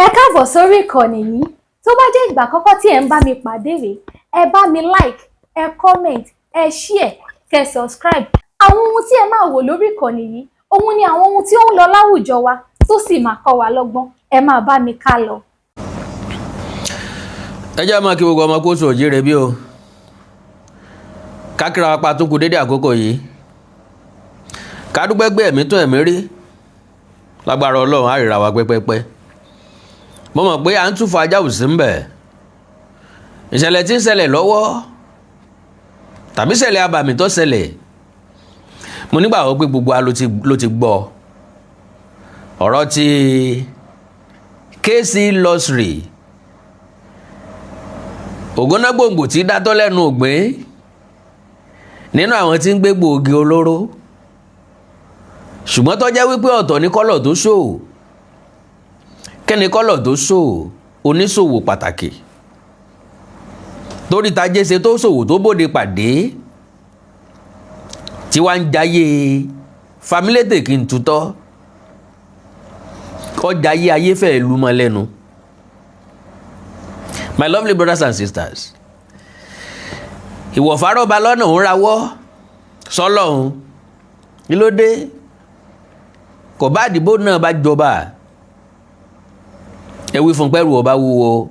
Ẹ káàbọ̀ sórí ìkànnì yìí. Tó bá jẹ́ ìgbà àkọ́kọ́ tí ẹ ń bá mi pàdé rèé, ẹ bá mi like, ẹ comment, ẹ share, kẹ́ subscribe. Àwọn ohun tí ẹ máa wò lórí ìkànnì yìí, òun ni àwọn ohun tí ó ń lọ láwùjọ wa tó sì máa kọ́ wa lọ́gbọ́n. Ẹ máa bá mi ká lọ. Ẹ jẹ́ máa kí gbogbo ọmọ kó sòjì rẹ̀ bí o. Kákìrà wa pa tó kù dédé àkókò yìí. Ká dúpẹ́ gbé ẹ̀mí tó ẹ̀mí rí. Lágbára Ọlọ́run á ríra wa pẹ́pẹ́pẹ́. Mo mọ̀ pé à ń túfọ̀ ajá òsì ń bẹ̀. Ìṣẹ̀lẹ̀ tí ń ṣẹlẹ̀ lọ́wọ́ tàbí ṣẹlẹ̀ abàmì tó ṣẹlẹ̀, mo nígbàgbọ́ pé gbogbo wa ló ti gbọ́. Ọ̀rọ̀ ti KC lọ́sìrì, ògúnnágbòǹgbò tí dátọ́ lẹ́nu ògbín nínú àwọn tí ń gbé gbòógì olóró, ṣùgbọ́n tó jẹ́ wípé ọ̀tọ̀ ní kọ́lọ̀ tó ṣò. Kẹ́ni kọ́lọ̀ tó ṣò? Oníṣòwò pàtàkì torí tajé ṣe tó ṣòwò tó bóde pàdé tí wá ń jayé familétè kí n tutọ́ ọjà ayé ayé fẹ́ lu mọ́ lẹ́nu. My lovely brothers and sisters, ìwọ̀fàrọ̀ba lọ́nà ń rawọ́ sọ́lọ́hun kí ló dé? Kò bá àdìbò náà bá jọba, ẹ wí fún pẹ́rù ọba wúwo.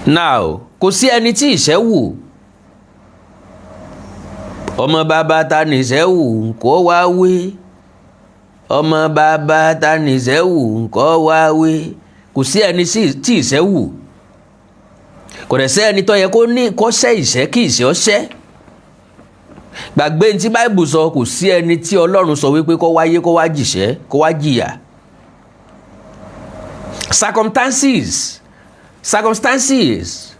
Now, kò sí ẹni tí ìṣẹ́ wù. Ọmọ bàbá ta nìṣẹ́ wù kó wá wí. Ọmọ bàbá ta nìṣẹ́ wù kó wá wí. Kò sí ẹni tí ìṣẹ́ wù. Kò dẹ̀ sẹ́ ẹni tó yẹ kó ṣẹ́ ìṣẹ́ kí ìṣẹ́ ó ṣẹ́. Gbàgbé tí Bible sọ, kò sí ẹni tí Ọlọ́run sọ wípé kó wáyé kó wá jìṣẹ́ kó wá jìyà. Circumstances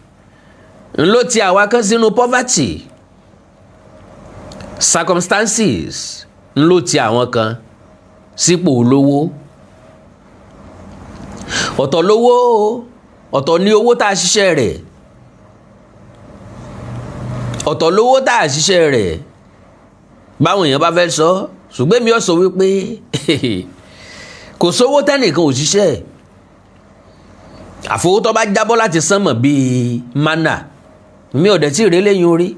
ló ti àwa kan sínú poverty. Circumstances ló ti àwọn kan sípò olówó. Ọ̀tọ̀ lówó, ọ̀tọ̀ ní owó tá a ṣiṣẹ́ rẹ̀. Ọ̀tọ̀ lówó tá a ṣiṣẹ́ rẹ̀. Báwọn èèyàn bá fẹ́ sọ, ṣùgbọ́n mi ò sọ wípé kò sówó tẹ́nìkan ò ṣiṣẹ́. Àfowó tó bá jábọ́ láti sánmọ̀ bíi manna, mi ò dẹ̀ tí ì rí lẹ́yìn orí.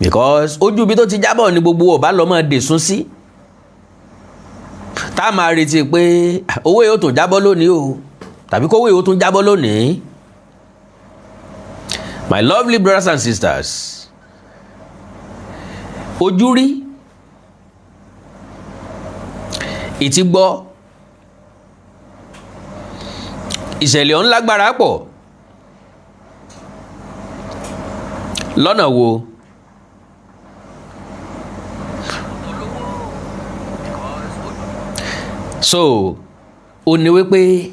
Because ojú ibi tó ti jábọ̀ ni gbogbo ọba lọ́ máa dèsún sí. Tá a máa retí pé owó yóò tún jábọ́ lónìí o, tàbí kówó yóò tún jábọ́ lónìí. My lovely brothers and sisters, ojú rí, ìtì gbọ́, ìṣẹ̀lẹ̀ ọ̀hún lágbára pọ̀. Lọ́nà wo? So, ó ní wípé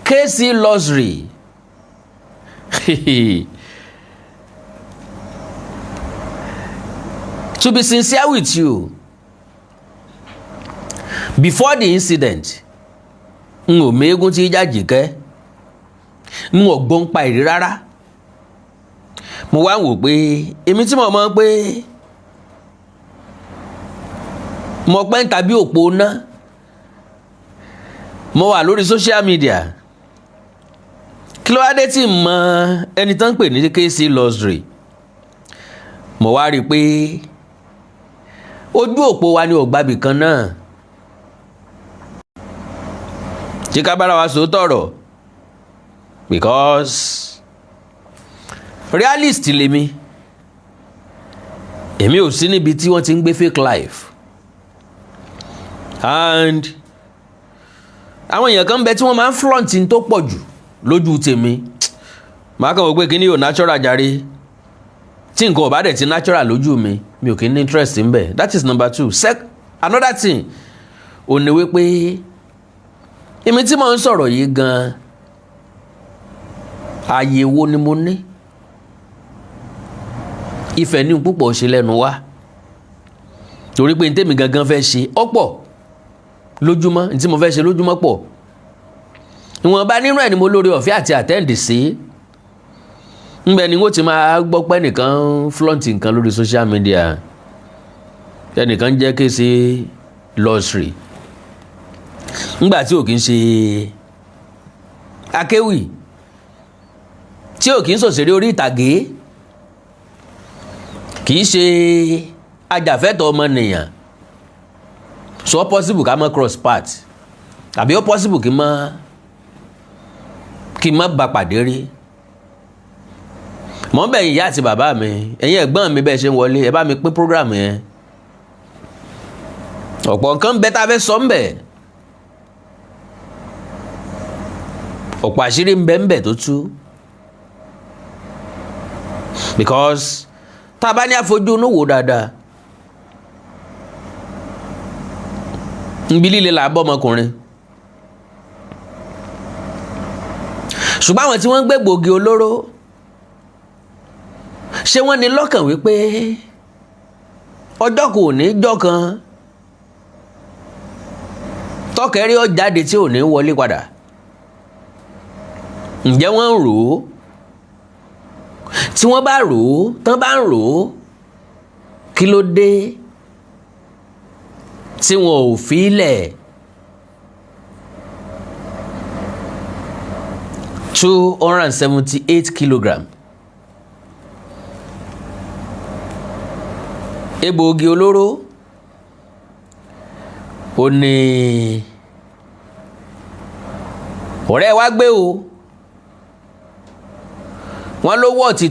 KC lọ́sìrì to be sincere with you, before the incident, n ò méégún tí Jàjìkẹ́, n ò gbọ́n pa ìrí rárá. Mo wá wò pé èmi tí mo mọ̀ pé mo pẹ́ ń tàbí òpó ná, mo wà lórí social media. Kí ló wá dé tí mọ ẹni tán ń pè ní KC lọ́sìrì? Mo wá rí i pé ojú òpó wa ni ò gbàbì kan náà. Jẹ́ ká bára wa sòótọ́ ọ̀rọ̀, because realist lèmi. Èmi ò sí níbi tí wọ́n ti ń gbé fake life. And àwọn èèyàn kan bẹ tí wọ́n máa ń flaunt tó pọ̀ jù lójú tèmi. Màá kàn wọ́n pé kíní ò natural jàre. Tí nǹkan ò bá dẹ̀ ti natural lójú mi, mi ò kí ní interest ń bẹ̀. That is number 2. Another thing ò ní wípé èmi tí mo ń sọ̀rọ̀ yìí gan-an, ààyè wo ni mo ní? Ìfẹ́ ní púpọ̀ ṣe lẹ́nu wá. Torí pé ntẹ́mi gangan fẹ́ ṣe ọ̀pọ̀ lójúmọ́, ntí mo fẹ́ ṣe lójúmọ́ pọ̀. Ìwọ̀nba nínú ẹ̀ ni mo lórí ọ̀fẹ́ àti àtẹ́ǹdì sí. Ńbẹ ni wọ́n ti máa gbọ́ pé nìkan flaunt nǹkan lórí social media. Ẹnìkan jẹ́ KC lọ́sìrì ńgbà tí ò kí ń ṣe akéwì tí ò kí ń ṣòṣèré orí ìtàgé kì í ṣe ajàfẹ́tọ̀ọ́ ọmọnìyàn so ó possible ká mọ́ cross path àbí ó possible kí n má bá pàdé rí mọ̀ ń bẹ̀ yín ìyá àti bàbá mi ẹ̀yin ẹ̀gbọ́n mi bẹ́ẹ̀ ṣe ń wọlé ẹ bá mi pín program yẹn ọ̀pọ̀ nǹkan bẹ́ẹ̀ tá a fẹ́ sọ ń bẹ̀ ọ̀pọ̀ àṣírí ń bẹ tó tú because tá a bá ní àfojú inú wò dáadáa nbí líle là á bọ́ ọmọkùnrin ṣùgbọ́n àwọn tí wọ́n ń gbé gbòógì olóró ṣé wọ́n ní lọ́kàn wípé ọjọ́ kò ní jọ́ kan tọ́kẹ́rí ó jáde tí ò ní wọlé padà ǹjẹ́ wọ́n ń rò ó tí wọ́n bá rò ó tán bá ń rò ó kí ló dé tí wọn ò fi lẹ̀ 278 kilogram egbòogi olóró ó ní ọ̀rẹ́ wa gbé o wọ́n ló wọ́ọ̀tì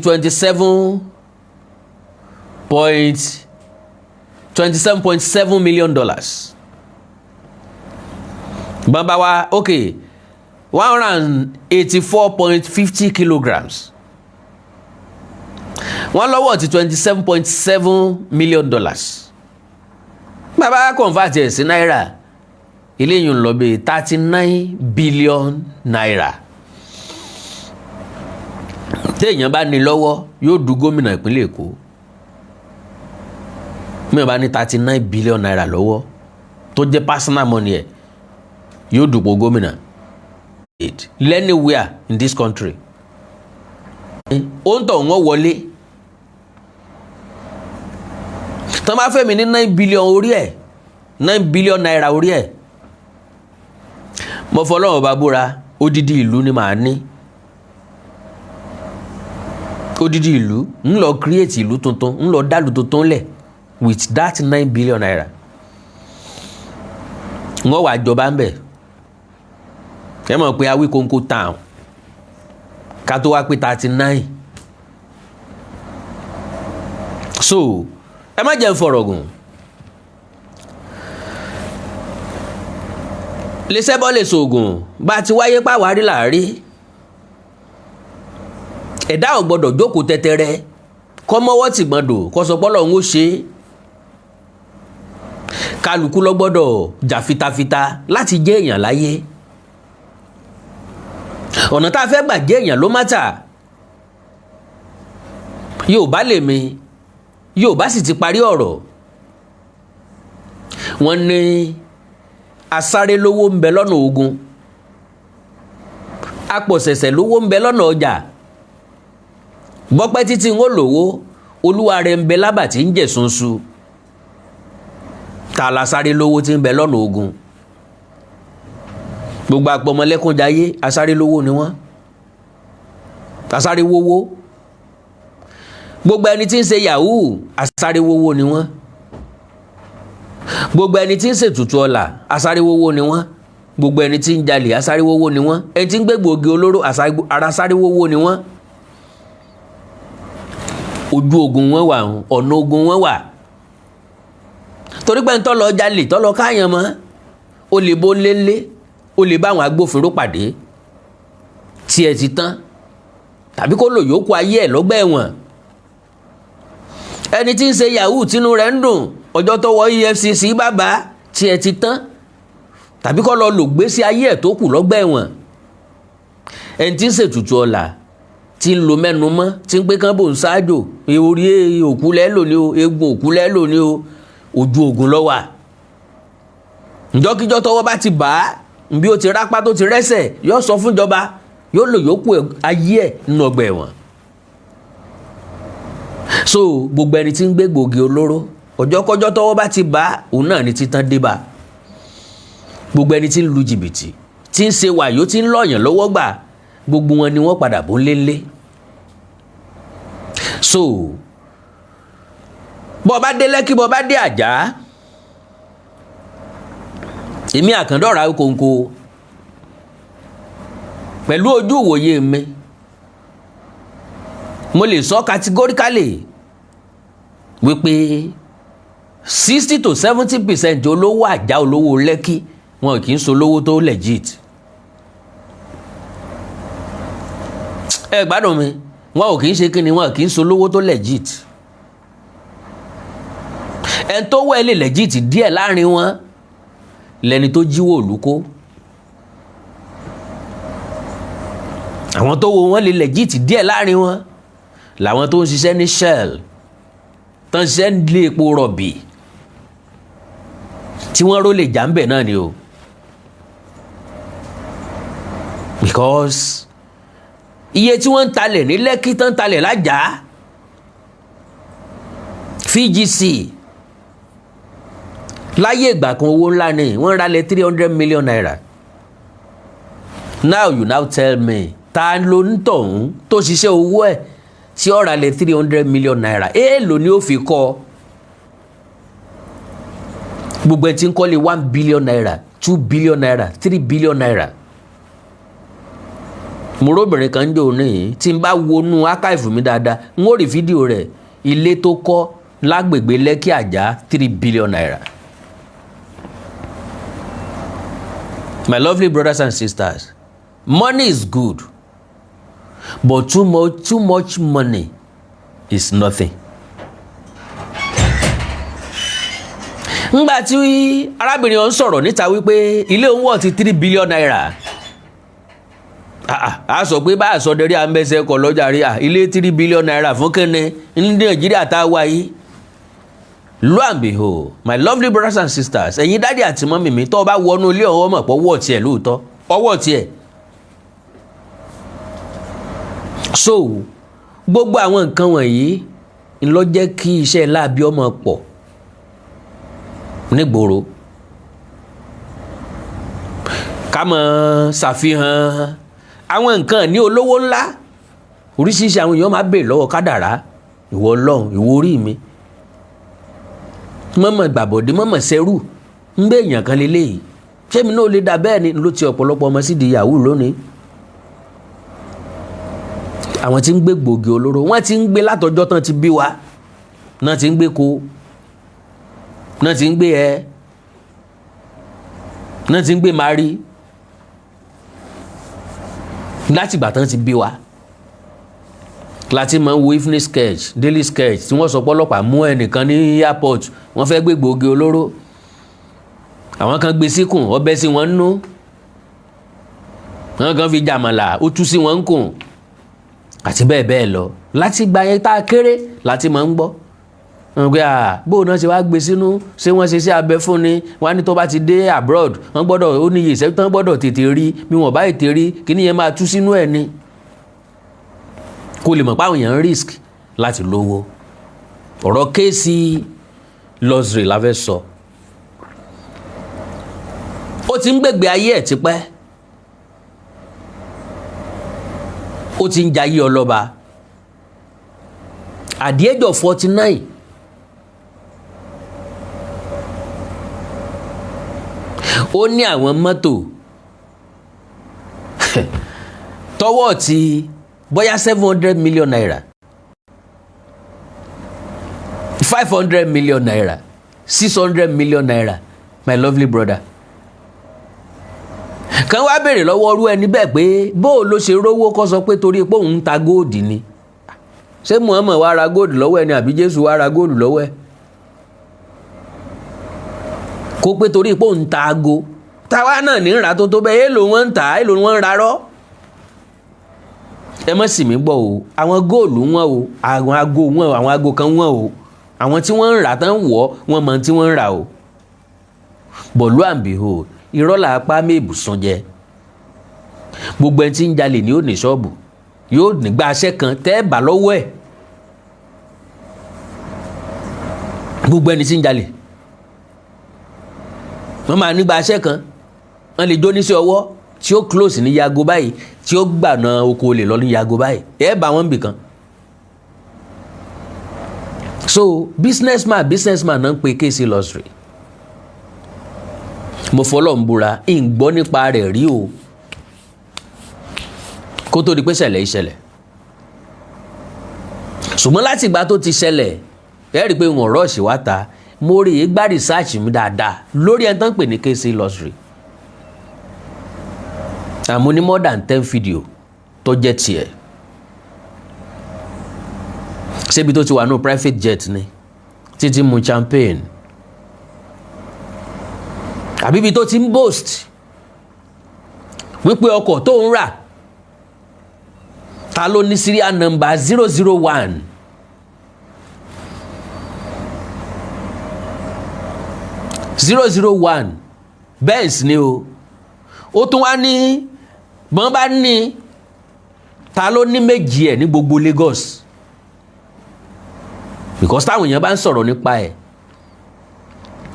27.7 million dollars bàbá wa ok 184.50 kilograms wọ́n ló wọ́ọ̀tì 27.7 million dollars bàbá convert ẹ̀ sí náírà eléyìí ń lọ bí 39 billion naira téèyàn bá ní lọ́wọ́ yóò du gómìnà ìpínlẹ̀ Èkó mẹ́rin bá ní 39 billion naira lọ́wọ́ tó jẹ́ personal money ẹ̀ yóò dupò gómìnà anywhere in this country ó ń tọ̀ wọ́n wọlé tán bá fẹ́ mi ní 9 billion orí ẹ̀ 9 billion naira orí ẹ̀ mo fọlọ́run bá búra odidi ìlú ni màá ní odidi ìlú ń lọ create ìlú tuntun ń lọ dálù tuntun lẹ̀ with that 9 billion naira wọ́n wà jọba ń bẹ̀ ẹ mọ̀ pé Awíkonko town ká tó wá pé 39 so ẹ má jẹ́ ń fọ̀rọ̀ gùn lè sẹ́bọ́ lè sògùn bá ti wáyé pàwárí láàrí ẹ̀dá ò gbọ́dọ̀ jókòó tẹ́tẹ́rẹ́ kọ́ mọ́wọ́ tì gbọ́dọ̀ kọ́ sọ pọ́lọ̀ ń ó ṣe kálukú ló gbọ́dọ̀ jà fitafita láti jẹ́ èèyàn láyé ọ̀nà tá a fẹ́ gbà jẹ́ èèyàn ló mátà Yorùbá lèmi Yorùbá sì ti parí ọ̀rọ̀ wọ́n ní asáré lówó ń bẹ lọ́nà ogun apọ̀sẹ̀sẹ̀ lówó ń bẹ lọ́nà ọjà bọ́pẹ́ títí ń ó lówó olúwa rẹ̀ ń bẹ lábà tí ń jẹ̀sùn su ta la sáré lówó tí ń bẹ lọ́nà ogun gbogbo àpọ̀mọlẹ́kúnjayé asáré lówó ni wọ́n asáré wówó gbogbo ẹni tí ń ṣe yahoo asáré wówó ni wọ́n gbogbo ẹni tí ń ṣètùtù ọlà asáré wówó ni wọ́n gbogbo ẹni tí ń jalè asáré wówó ni wọ́n ẹni tí ń gbé gbòógì olóró asáré wówó ni wọ́n ojú ogun wọn wà ọ̀nà ogun wọn wà torí pé ń tọ́ lọ jalè tọ́ lọ káyàn mọ́ o lè bó lélé o lè bá àwọn agbófinró pàdé tí ẹ ti tán tàbí kó lò yòókù ayé ẹ̀ lọ́gbà ẹ̀wọ̀n ẹni tí ń ṣe yahoo tínú rẹ̀ ń dùn ọjọ́ tó wọ EFCC bàbá tí ẹ ti tán tàbí kó lọ lò gbésí ayé ẹ̀ tó kù lọ́gbà ẹ̀wọ̀n ẹni tí ń ṣètùtù ọlà tí ń lo mẹ́nu mọ́ tí ń pé kán bò ń ṣáájò orí òkú lẹ́lò ni o egun òkú lẹ́lò ni o ojú ogun ló wà ǹjọ́kíjọ́ tọwọ́ bá ti bá bí ó ti rápá tó ti rẹ́sẹ̀ yóò sọ fún ìjọba yóò lò yókù ayé ẹ̀ nínú ọgbà ẹ̀wọ̀n so gbogbo ẹni tí ń gbé gbòógì olóró ọjọ́kọ́jọ́ tọwọ́ bá ti bá òun náà ní títán débà gbogbo ẹni tí ń lu jìbìtì tí ń ṣe wàyó tí ń lọ́yàn lọ́wọ́ gbà gbogbo wọn ni wọ́n padà bó ńlẹ́ńlẹ́. So bọ́ bá dé Lẹ́kí bọ́ bá dé Àjà èmi Àkàndọ̀rà kòǹkò pẹ̀lú ojú ìwòye mi mo lè sọ categorically wípé 60 to 70% olówó Àjà olówó Lẹ́kí wọn kì í so lówó tó legit. ẹ gbádùn mi wọn ò kì í ṣe kí ni wọn kì í so lówó tó legit. ẹni tó wẹ̀ lè legit díẹ̀ láàrin wọn lẹni tó jíwó ìlú kó. àwọn tó wo wọn lè legit díẹ̀ láàrin wọn làwọn tó ń ṣiṣẹ́ ní Shell tó ń ṣiṣẹ́ nílé epo rọ̀bì tí wọ́n ró lè jà ń bẹ̀ náà ni o. Because iye tí wọ́n ń talẹ̀ ní Lẹ́kí tán ń talẹ̀ l'Àjà VGC láyé ìgbà kan owó ńlá ni wọ́n ralẹ̀ 300 million naira. Now you now tell me ta ló ń tọ̀hún tó ṣiṣẹ́ owó ẹ̀ tí ó ralẹ̀ 300 million naira èèlò ni ó fi kọ́ gbogbo ẹ̀ tí ń kọ́lé 1 billion naira 2 billion naira 3 billion naira. mo róbìnrin kan jò ní tí n bá wọnú archive mi dáadáa n ó rí fídíò rẹ̀ ilé tó kọ́ lágbègbè Lẹ́kí Àjà 3 billion naira. My lovely brothers and sisters, money is good, but too much money is nothing. Ngbà tí arábìnrin ọ̀hún sọ̀rọ̀ níta wípé ilé òun wọ̀ ti 3 billion naira. A sọ pé bá a sọ dẹrí àmbẹ́sẹ̀ kọ̀ lọ́jà rí ilé 3 billion naira fún kẹ́ni ní Nàìjíríà tá a wá yìí. Lo and behold, my lovely brothers and sisters, ẹ̀yin dádì àti mọ́mì mi tó bá wọnú ilé ọ̀hún mọ̀ pọ̀ wọ̀ tiẹ̀ lóòótọ́ ọwọ́ tiẹ̀. So gbogbo àwọn nǹkan wọ̀nyí ń lọ jẹ́ kí iṣẹ́ láabi ọmọ pọ̀ nígboro. Ká mọ̀ ṣàfihàn àwọn nǹkan ní olówó ńlá oríṣiríṣi àwọn èèyàn máa bèèrè lọ́wọ́ kádàrá ìwọ Ọlọ́run ìwọ orí mi mọ́mọ́ gbàbọ̀dé mọ́mọ́ sẹ́rù ń gbé èèyàn kan lélẹ́yìí ṣé mi náà lè dà bẹ́ẹ̀ ni ló ti ọ̀pọ̀lọpọ̀ ọmọ sí di yahoo lónìí. àwọn tí ń gbé gbòógì olóró wọ́n ti ń gbé látọjọ́ tán ti bí wa náà ti ń gbé ko náà ti ń gbé ẹ náà ti ń gbé mari láti ìgbà tán ti bí wa láti máa ń wo evening sketch daily sketch tí wọ́n sọ pọ́lọ́pàá mú ẹnìkan ní airport wọ́n fẹ́ gbé gbòógì olóró àwọn kan gbé síkùn ọbẹ̀ sí wọn nú àwọn kan fi jàmàlà ó tú sí wọn ń kùn àti bẹ́ẹ̀ bẹ́ẹ̀ lọ láti gba yẹn tá a kéré láti máa ń gbọ́ wọn gbé bóun náà ṣe wá gbé sínú ṣé wọ́n ṣe sí abẹ fún ni wọ́n á ní tó bá ti dé abroad wọ́n gbọ́dọ̀ ó níye ìṣẹ́jú tán gbọ́dọ̀ tètè rí bí wọ́n bá tètè rí kíní yẹn máa tú sínú ẹ̀ ni kó lè mọ̀ pé àwọn èèyàn risk láti lówó. ọ̀rọ̀ kéèsì luxury la fẹ́ sọ. ó ti ń gbègbè ayé ẹ̀ tipẹ́ ó ti ń jayé ọlọ́ba at the age of 49 ó ní àwọn mọ́tò tọwọ́ ti bóyá 700 million naira 500 million naira 600 million naira my lovely brother. kan wá béèrè lọ́wọ́ ọrú ẹni bẹ́ẹ̀ pé bó ló ṣe rówó kó sọ pé torí pé òun ń ta góòdì ni ṣé Muhammad wá ra góòdì lọ́wọ́ ẹni àbí Jésù wá ra góòdì lọ́wọ́ ẹ kó pé torí pé òun ń ta ago táwa náà ní ra tó bẹ́ẹ̀ èlò wọn ń tà èlò wọn ń rarọ́. ẹ má sì mí gbọ́ o àwọn góòlù wọn o àwọn ago wọn o àwọn ago kan wọn o àwọn tí wọ́n ń rà tán wọ̀ wọ́n mọ tí wọ́n ń rà o. but lo and behold irọ́ là apá mébùsùn jẹ gbogbo ẹni tí ń jalè ni ó ní ṣọ́ọ̀bù yóò nígbà aṣẹ́ kan tẹ́ ẹ bà lọ́wọ́ ẹ̀ gbogbo ẹni tí ń jalè wọ́n máa nígbà aṣẹ́ kan wọ́n lè jó níṣẹ́ ọwọ́ tí ó close ní yago báyìí tí ó gbàna oko olè lọ ní yago báyìí ẹ bá wọn bì kan. So businessman náà ń pe kéèsì lọ́sìrì. Mo fọlọ́ ń búra ń gbọ́ nípa rẹ̀ rí o kó tó di pé ṣẹlẹ̀ ìṣẹ̀lẹ̀. Ṣùgbọ́n láti ìgbà tó ti ṣẹlẹ̀ ẹ rí i pé wọn rọ́ọ̀ṣì wá ta mo rí i gbá research mi dáadáa lórí ẹni tó ń pè ní kéèsì lọ́sìrì. Àmọ́ ní more than 10 fídíò tó jẹ́ tiẹ̀. Ṣébi tó ti wà ní private jet ni títí mu champagne. Àbíbi tó ti ń boast wípé ọkọ̀ tó ń rà ta ló ní serial number 001. Benz ni o. Ó tún wá ní bọ́n bá ní ta ló ní méjì ẹ̀ ní gbogbo Lagos because táwọn èèyàn bá ń sọ̀rọ̀ nípa ẹ̀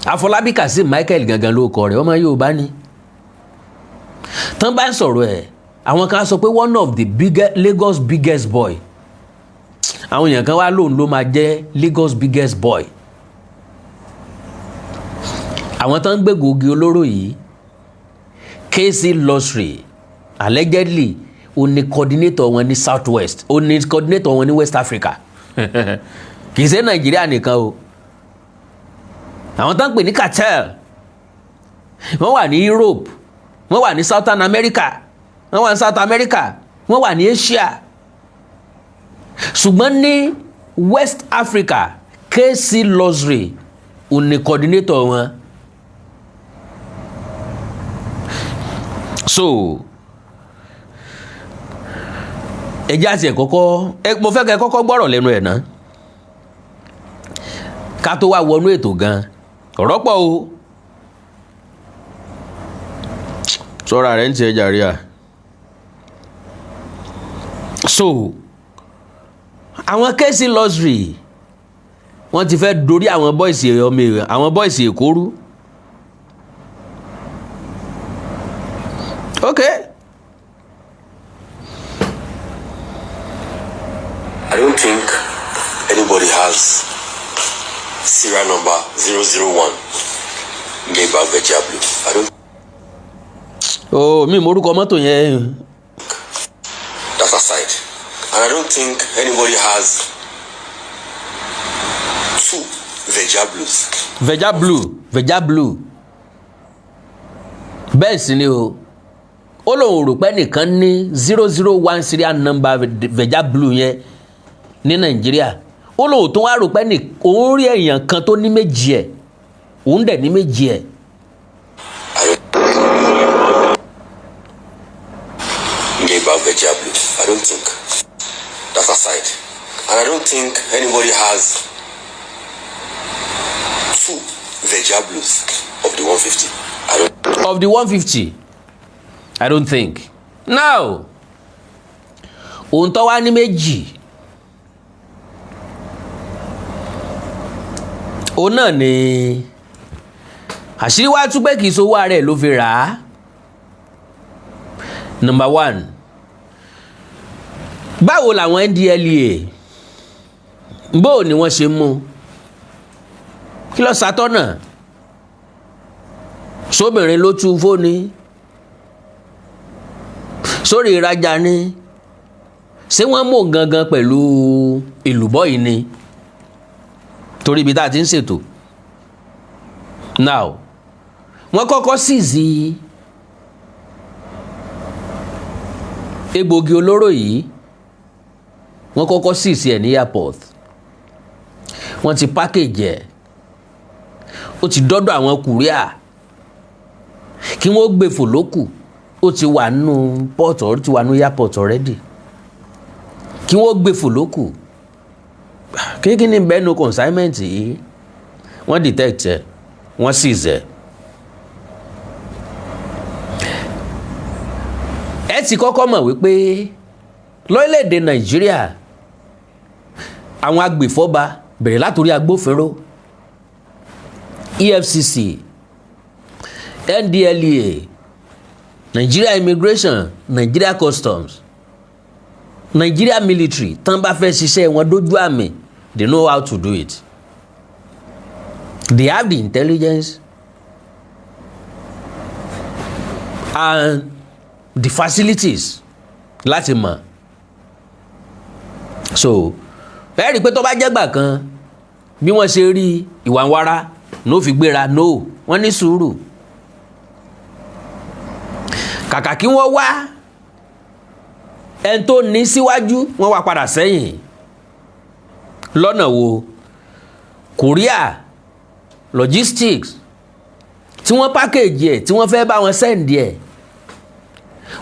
Afọlábí Kazeem Michael gangan ló kọ rẹ̀ ọmọ Yorùbá ni tán bá ń sọ̀rọ̀ ẹ̀ àwọn kan sọ pé one of the Lagos biggest boy àwọn èèyàn kan wá lóun ló máa jẹ́ Lagos biggest boy. Àwọn tán ń gbé gògì olóró yìí KC Lottery allegedly ó ní coordinator wọn ní South West ó ní coordinator wọn ní West Africa kì í ṣe Nàìjíríà nìkan o. Àwọn tán ń pè ní cartel wọ́n wà ní Europe wọ́n wà ní Southern America wọ́n wà ní South America wọ́n wà ní Asia ṣùgbọ́n ní West Africa KC Lottery ó ní coordinator wọn. So ẹjẹ́ àti ẹ̀kọ́kọ́ mo fẹ́ kẹ́ kọ́kọ́ gbọ́rọ̀ lẹ́nu ẹ̀ náà ká tó wá wọnú ètò gan ọ̀rọ̀ pọ̀ o sọ́ra rẹ̀ ń ti ẹja rí à. So àwọn KC Lottery wọ́n ti fẹ́ dorí àwọn bọ́ìsì Èkó rú. Okay. I don't think anybody has serial number 001 made by Vejablue. I don't. Oh, mi morúkọ mọ́tò yẹn. That's aside. And I don't think anybody has 2 Vejablues. Vejablue. Bẹ́ẹ̀ sì ni o. Ó lóun rò pé nìkan ní 001 serial number Vejablue yẹn ní Nàìjíríà. Ó lóun tó wá rò pé òun rí èèyàn kan tó ní méjì ẹ̀ òun dẹ̀ ní méjì ẹ̀. About Vejablue, I don't think. That's aside. And I don't think anybody has 2 Vejablues of the 150. Of the 150? I don't think. Now, òun tó wá ní méjì. Òun náà ni àṣírí wá tú pé kìí sowó ara ẹ̀ ló fi rà á. Number 1. Báwo làwọn NDLEA bó ni wọ́n ṣe mú kí ló ṣàtọ́nà sóbìnrin ló tú fóònù sórí ìrajà ni ṣé wọ́n mú gangan pẹ̀lú ìlúbọ́ yìí ni torí ibi tá a ti ń ṣètò. Now wọ́n kọ́kọ́ seize egbògi olóró yìí wọ́n kọ́kọ́ seize ẹ̀ ní airport wọ́n ti package ẹ̀ ó ti dọ́dọ̀ àwọn kùríà kí wọ́n gbé fòlókù ó ti wà nínú port ó ti wà nínú airport already kí wọ́n gbé fòlókù kéèké ní bẹ́ẹ̀ no consignment yìí wọ́n detect ẹ̀ wọ́n seize ẹ̀. Ẹ ti kọ́kọ́ mọ̀ wípé lórílẹ̀‐èdè Nàìjíríà àwọn agbèfọ́ba bẹ̀rẹ̀ látòrí agbófinró EFCC NDLEA Nigeria immigration, Nigeria customs, Nigeria military tán bá fẹ́ ṣiṣẹ́ wọn dójú àmì, they know how to do it. They have the intelligence and the facilities láti mọ̀. So ẹ rí i pé tó bá jẹ́gbà kan bí wọ́n ṣe rí ìwà ń wára ló fi gbéra no wọ́n ní sùúrù. Kàkà kí wọ́n wá ẹni tó ní síwájú wọ́n wá padà sẹ́yìn. Lọ́nà wo? Korea logistics tí wọ́n package ẹ̀ tí wọ́n fẹ́ bá wọn send ẹ̀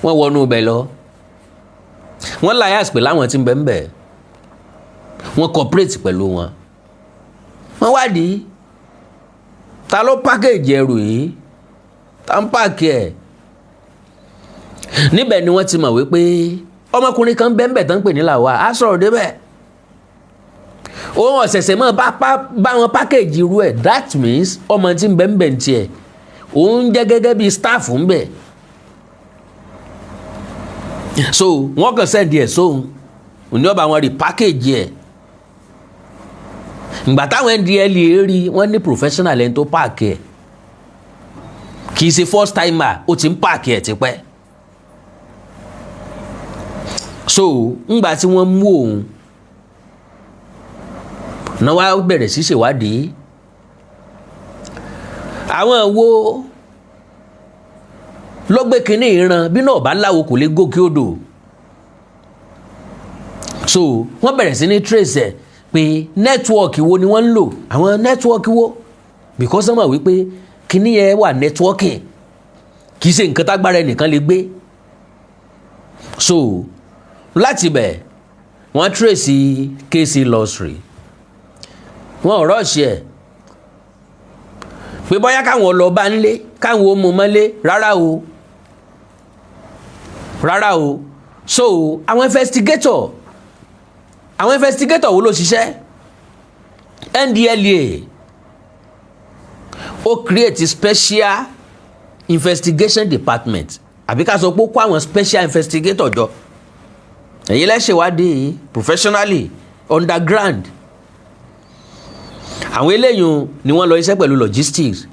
wọ́n wọnú ibẹ̀ lọ. Wọ́n lias pẹ̀lú àwọn tí ń bẹ ń bẹ̀. Wọ́n cooperate pẹ̀lú wọn. Wọ́n wádìí ta ló package ẹrù yìí, ta ń pààkì ẹ̀. Níbẹ̀ ni wọ́n ti mọ̀ wípé ọmọkùnrin kan bẹ́ẹ̀ bẹ́ẹ̀ tán pè ní làwa á sọ̀rọ̀ débẹ̀. Òun ọ̀sẹ̀sẹ̀ mọ́ bá wọn package irú ẹ̀. That means ọmọ tí ń bẹ́ẹ̀ bẹ́ẹ̀ tiẹ̀ òun jẹ́ gẹ́gẹ́ bí staff ń bẹ̀. So wọ́n kàn send ẹ̀ sóhun òní ọba wọn rí package ẹ̀. Ìgbà táwọn NDLEA rí wọ́n ní professional ẹni tó páàkì ẹ̀, kì í ṣe first timer, ó ti ń páàkì ẹ̀ tipẹ́. So ńgbà tí wọ́n mú òun náà wá bẹ̀rẹ̀ sí ṣèwádìí àwọn wo ló gbé kinní ìran bí náà bá láwo kò lè gòkè odò. So wọ́n bẹ̀rẹ̀ sí ní trace ẹ̀ pé nẹ́tíwọ́ọ̀kì wo ni wọ́n ń lò, àwọn nẹ́tíwọ́ọ̀kì wo, because wọ́n mọ̀ wípé kíní yẹn wà nẹ́tíwọ́ọ̀kì kì í ṣe nǹkan tágbára ẹnìkan lè gbé. So láti bẹ̀ wọ́n trace kéèsì lọ́sìrì, wọ́n ò rọ́ọ̀ṣì ẹ̀ pé bóyá káwọn lọ bá ń lé káwọn ó mú mọ́lé, rárá o. So àwọn investigator wo ló ṣiṣẹ́? NDLEA ó create special investigation department, àbí ká sọ pé ó kó àwọn special investigator jọ. Ẹ̀yin lẹ ṣèwádìí professionally underground. Àwọn eléyìí ni wọ́n lọ iṣẹ́ pẹ̀lú logistics.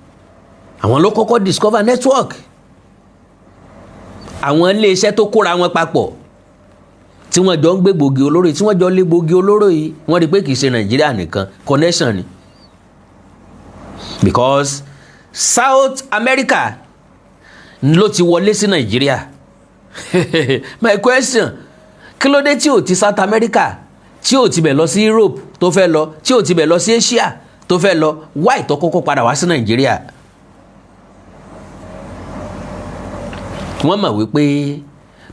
Àwọn ló kọ́kọ́ discover network. Àwọn ilé iṣẹ́ tó kóra wọn papọ̀ tí wọ́n jọ ń gbé gbòógì olóró yìí, tí wọ́n jọ lé gbòógì olóró yìí, wọ́n rí pé kì í ṣe Nàìjíríà nìkan, connection ni. Because South America ló ti wọlé sí Nàìjíríà. My question, kí ló dé tí ò ti South America, tí ò ti bẹ̀ lọ sí Europe tó fẹ́ lọ, tí ò ti bẹ̀ lọ sí Asia tó fẹ́ lọ, why tó kọ́kọ́ padà wá sí Nàìjíríà? Wọ́n mọ̀ wípé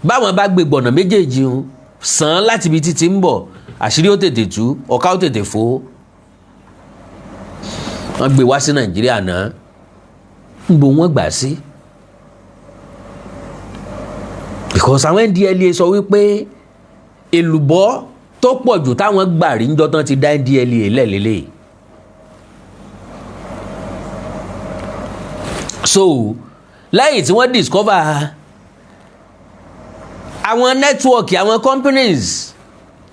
báwọn bá gbé gbọ̀nà méjèèjì ń sàn láti ibi títí ń bọ̀, àṣírí ó tètè tú, ọ̀ká ó tètè fò. Wọ́n gbé wá sí Nàìjíríà náà, ń bo wọ́n gbà sí. Because àwọn NDLEA sọ wípé èlùbọ́ tó pọ̀ jù táwọn gbà rí níjọ́ tán ti dá NDLEA lẹ́lẹ́lẹ́. So lẹ́yìn tí wọ́n discover àwọn network, àwọn companies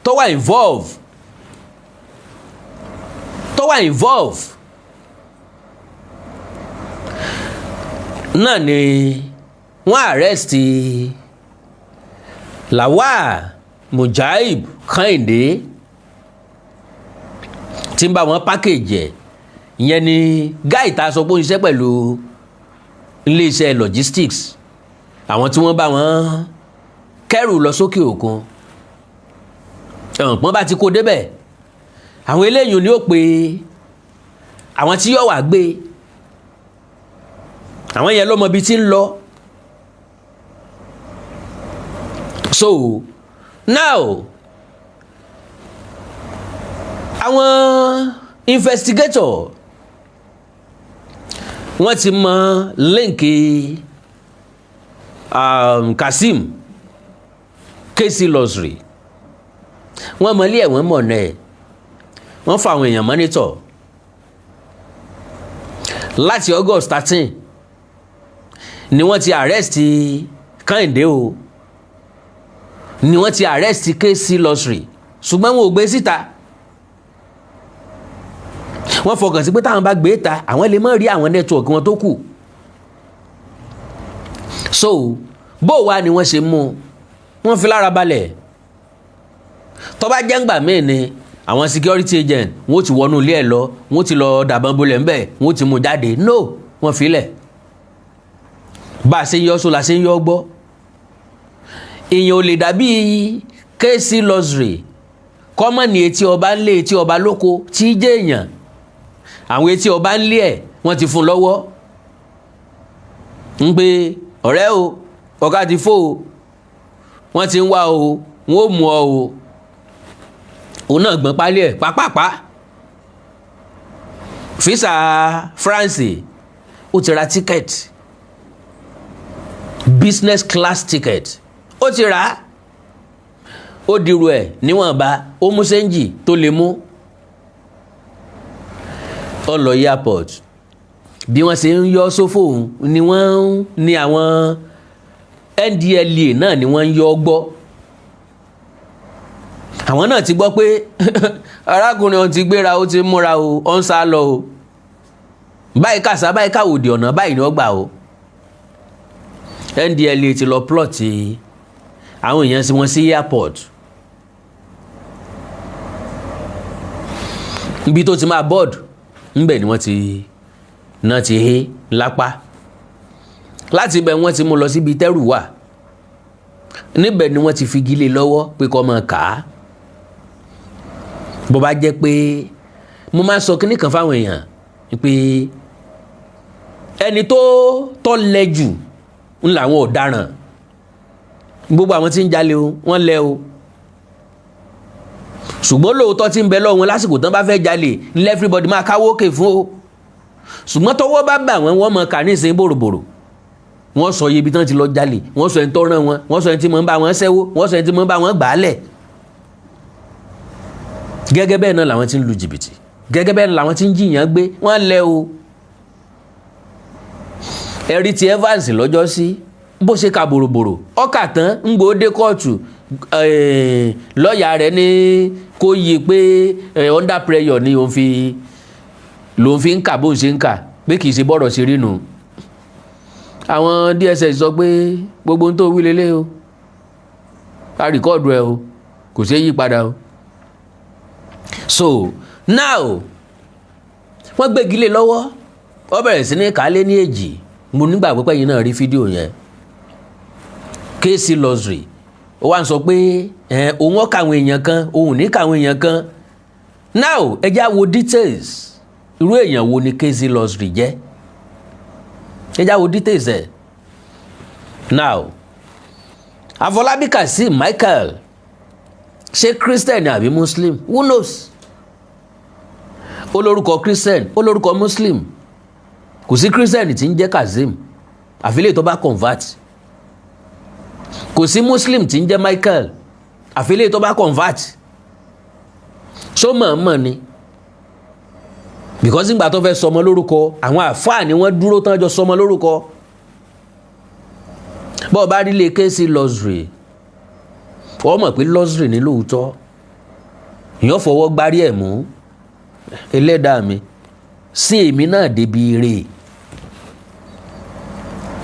tó wà involve náà ni wọ́n arrest Lawal Mujaib Kẹ́hìndé tí ń bá wọn package ẹ̀. Ìyẹn ni guy tá a sọ pé ó ń ṣiṣẹ́ pẹ̀lú iléeṣẹ́ logistics, àwọn tí wọ́n bá wọn kẹ́rù lọ sókè òkun. Wọ́n bá ti kó débẹ̀, àwọn eléyìí ni ó pe àwọn tí yóò wá gbé, àwọn yẹn ló mọ ibi tí ń lọ. So now àwọn investigator wọ́n ti mọ líǹkì Kazeem kéèsì lọ́sìrì, wọ́n mọ ilé ẹ̀wọ̀n mọ̀ náà, wọ́n fa àwọn èèyàn mọ́nítọ̀ láti August 13 ni wọ́n ti arrest Kẹ́hìndé o ni wọ́n ti arrest KC Lottery ṣùgbọ́n wọn ò gbé síta. Wọ́n fọkàn sí pé táwọn bá gbé ta àwọn lè má rí àwọn network wọn tó kù. So bó wá ni wọ́n ṣe mú wọ́n fi lára balẹ̀. Tó bá jẹ́ ńgbà míì ni àwọn security agent wọ́n ti wọnú ilé ẹ̀ lọ wọ́n ti lọ dàbọn bolẹ̀ ńbẹ̀ wọ́n ti mú jáde. No, wọ́n filẹ̀. Bá a ṣe ń yọ só la ṣe ń yọ gbọ́. Èèyàn ò lè dàbí KC Lottery kọ́mọ̀ ní etí ọba ńlé etí ọba lóko tí jẹ́ èèyàn. Àwọn etí ọba ńlé ẹ̀ wọ́n ti fún lọ́wọ́ ń pé ọ̀rẹ́ o ọ̀gá ti fò o wọ́n ti ń wá o wọ́n ò mú ọ o. Òun náà gbọ́n pálí ẹ̀ pápápá. Visa France ó ti ra ticket business class ticket ó ti rà ó dirú ẹ̀ níwọ̀nba ó mú sẹ́ńjì tó lè mú. Ó lọ airport bí wọ́n ṣe ń yọ sófò ni wọ́n ní àwọn NDLEA náà ni wọ́n ń yọ gbọ́. Àwọn náà ti gbọ́ pé arákùnrin ọ̀hún ti gbéra ó ti múra o ó ń sá lọ o. Báyìí kàṣà báyìí káwòdì ọ̀nà báyìí ni ó gbà o. NDLEA ti lọ plot àwọn èèyàn sí wọn sí airport. Ibi tó ti máa board ńbẹ̀ ni wọ́n ti hé lápá. Láti ibẹ̀ wọ́n ti mú lọ síbi tẹ́rù wà. Níbẹ̀ ni wọ́n ti fi gílé lọ́wọ́ pé kó máa kà á. Bó bá jẹ́ pé mo máa sọ kíní kan fáwọn èèyàn pé ẹni tó tọ́lẹ̀ jù ń làwọn ọ̀daràn. Gbogbo àwọn tí ń jalè o wọ́n lẹ o. Ṣùgbọ́n lóòótọ́ tí ń bẹ lọ́wọ́ wọn lásìkò tán bá fẹ́ jalè ní everybody máa káwó òkè fún o. Ṣùgbọ́n tọ́wọ́ bá bà wọ́n máa kà ní ìsìn bòròbòrò. Wọ́n sọ iye ibi tán ti lọ jalè wọ́n sọ ẹni tó rán wọn wọ́n sọ ẹni tí mò ń bá wọn ṣẹ́wó wọ́n sọ ẹni tí mò ń bá wọn gbàálẹ̀. Gẹ́gẹ́ bẹ́ẹ̀ náà làwọn tí ń lu jìbìtì gẹ́gẹ́ bẹ́ẹ̀ náà làwọn tí ń jiyàn gbé wọ́n lẹ o. Ẹ̀rí ti Evans lọ́jọ́ sí bó ṣe ka bòròbòrò ọkà tán ń gbòó dé kóòtù lọ́ọ̀yà rẹ̀ ní kó yí pé under pressure ni lòun fi ń kà bó ṣe ń kà pé kì í ṣe bọ́rọ̀ ṣe rí nù. Àwọn DSS sọ pé gbogbo ohun tó wí lélẹ̀ o a rìkọ́ọ̀dù ẹ o kò ṣeé yí padà o. So now wọ́n gbégi lé lọ́wọ́ ó bẹ̀rẹ̀ sí ní kálé ní èjì. Mo nígbà pípẹ́ yìí náà rí fídíò yẹn. KC Lottery ó wá ń sọ pé òun ó kàwọn èèyàn kan òun ní kàwọn èèyàn kan. Now ẹ já wo details irú èèyàn wo ni KC Lottery jẹ́. Ẹ já wo details ẹ̀. Now Afọlábí Kazeem Michael ṣé Christian àbí Muslim? Who knows? Ó lórúkọ Christian ó lórúkọ Muslim. Kò sí Christian tí ń jẹ́ Kazeem àfilẹ̀ tó bá convert. Kò sí Muslim tí ń jẹ́ Michael àfilẹ̀ tó bá convert. Ṣó mọ̀ọ́mọ̀ ni because nígbà tó fẹ́ sọmọ lórúkọ àwọn àfáà ni wọ́n dúró tán jọ sọmọ lórúkọ. Bọ́ọ̀ bá rí lè KC Lottery wọ́n mọ̀ pé Lottery ní lóòótọ́ èèyàn fọwọ́ gbárí ẹ̀ mú ẹlẹ́dàá mi sí èmi náà débi eré.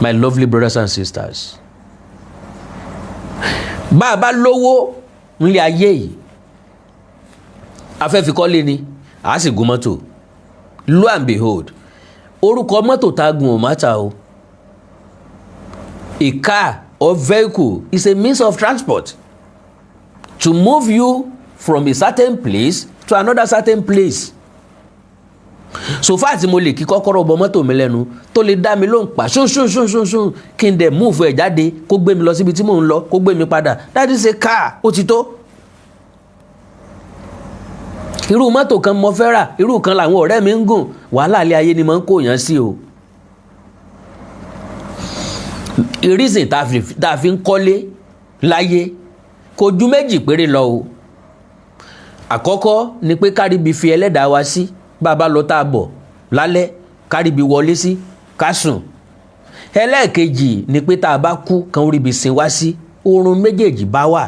My lovely brothers and sisters, bá a bá lówó nílé ayé yìí afẹ́ fi kọ́lé ni a sì gun mọ́tò. Lo and behold orúkọ mọ́tò tá a gun ò mátà o. A car or vehicle is a means of transport to move you from a certain place to another certain place. So far tí mo lè kí kọ́kọ́rọ́ bọ mọ́tò mi lẹ́nu tó lè dá mi lóhùn pa ṣún kí n dẹ̀ múùfù ẹ̀ jáde kó gbé mi lọ síbi tí mò ń lọ kó gbé mi padà. That is a car. Ó ti tó. Irú mọ́tò kan mo fẹ́ rà irú kan làwọn ọ̀rẹ́ mi ń gùn wàhálà ilé ayé ni mo ń kó yàn sí o. Reason tá a fi ń kọ́lé láyé kò ju méjì péré lọ o. Àkọ́kọ́ ni pé káríbi fi ẹlẹ́dàá wa sí bàbá lọ tá a bọ̀ lálẹ́ káríbi wọlé sí ká sùn. ẹlẹ́ẹ̀kejì ni pé tá a bá kú kan orí ibi sin wá sí oorun méjèèjì bá wà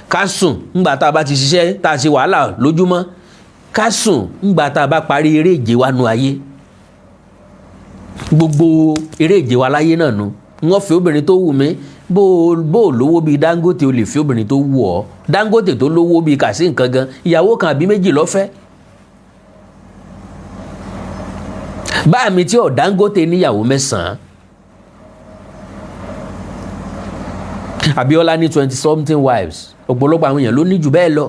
ká sùn ńgbà tá a bá ti ṣiṣẹ́ tá a ṣe wàhálà lójúmọ́ ká sùn ńgbà tá a bá parí eré ìje wa nu ayé gbogbo eré ìje wa láyé náà nu wọ́n fẹ́ obìnrin tó wù mí bó o lówó bíi Dangote o lè fẹ́ obìnrin tó wù ọ́ Dangote tó lówó bíi kàsí nǹkan gan ìyàwó kan àbí méjì lọ́fẹ́ báà mi tí ọ̀ Dangote níyàwó 9 Abiola ní 20-something wives ọ̀pọ̀lọpọ̀ àwọn èèyàn ló ní jù bẹ́ẹ̀ lọ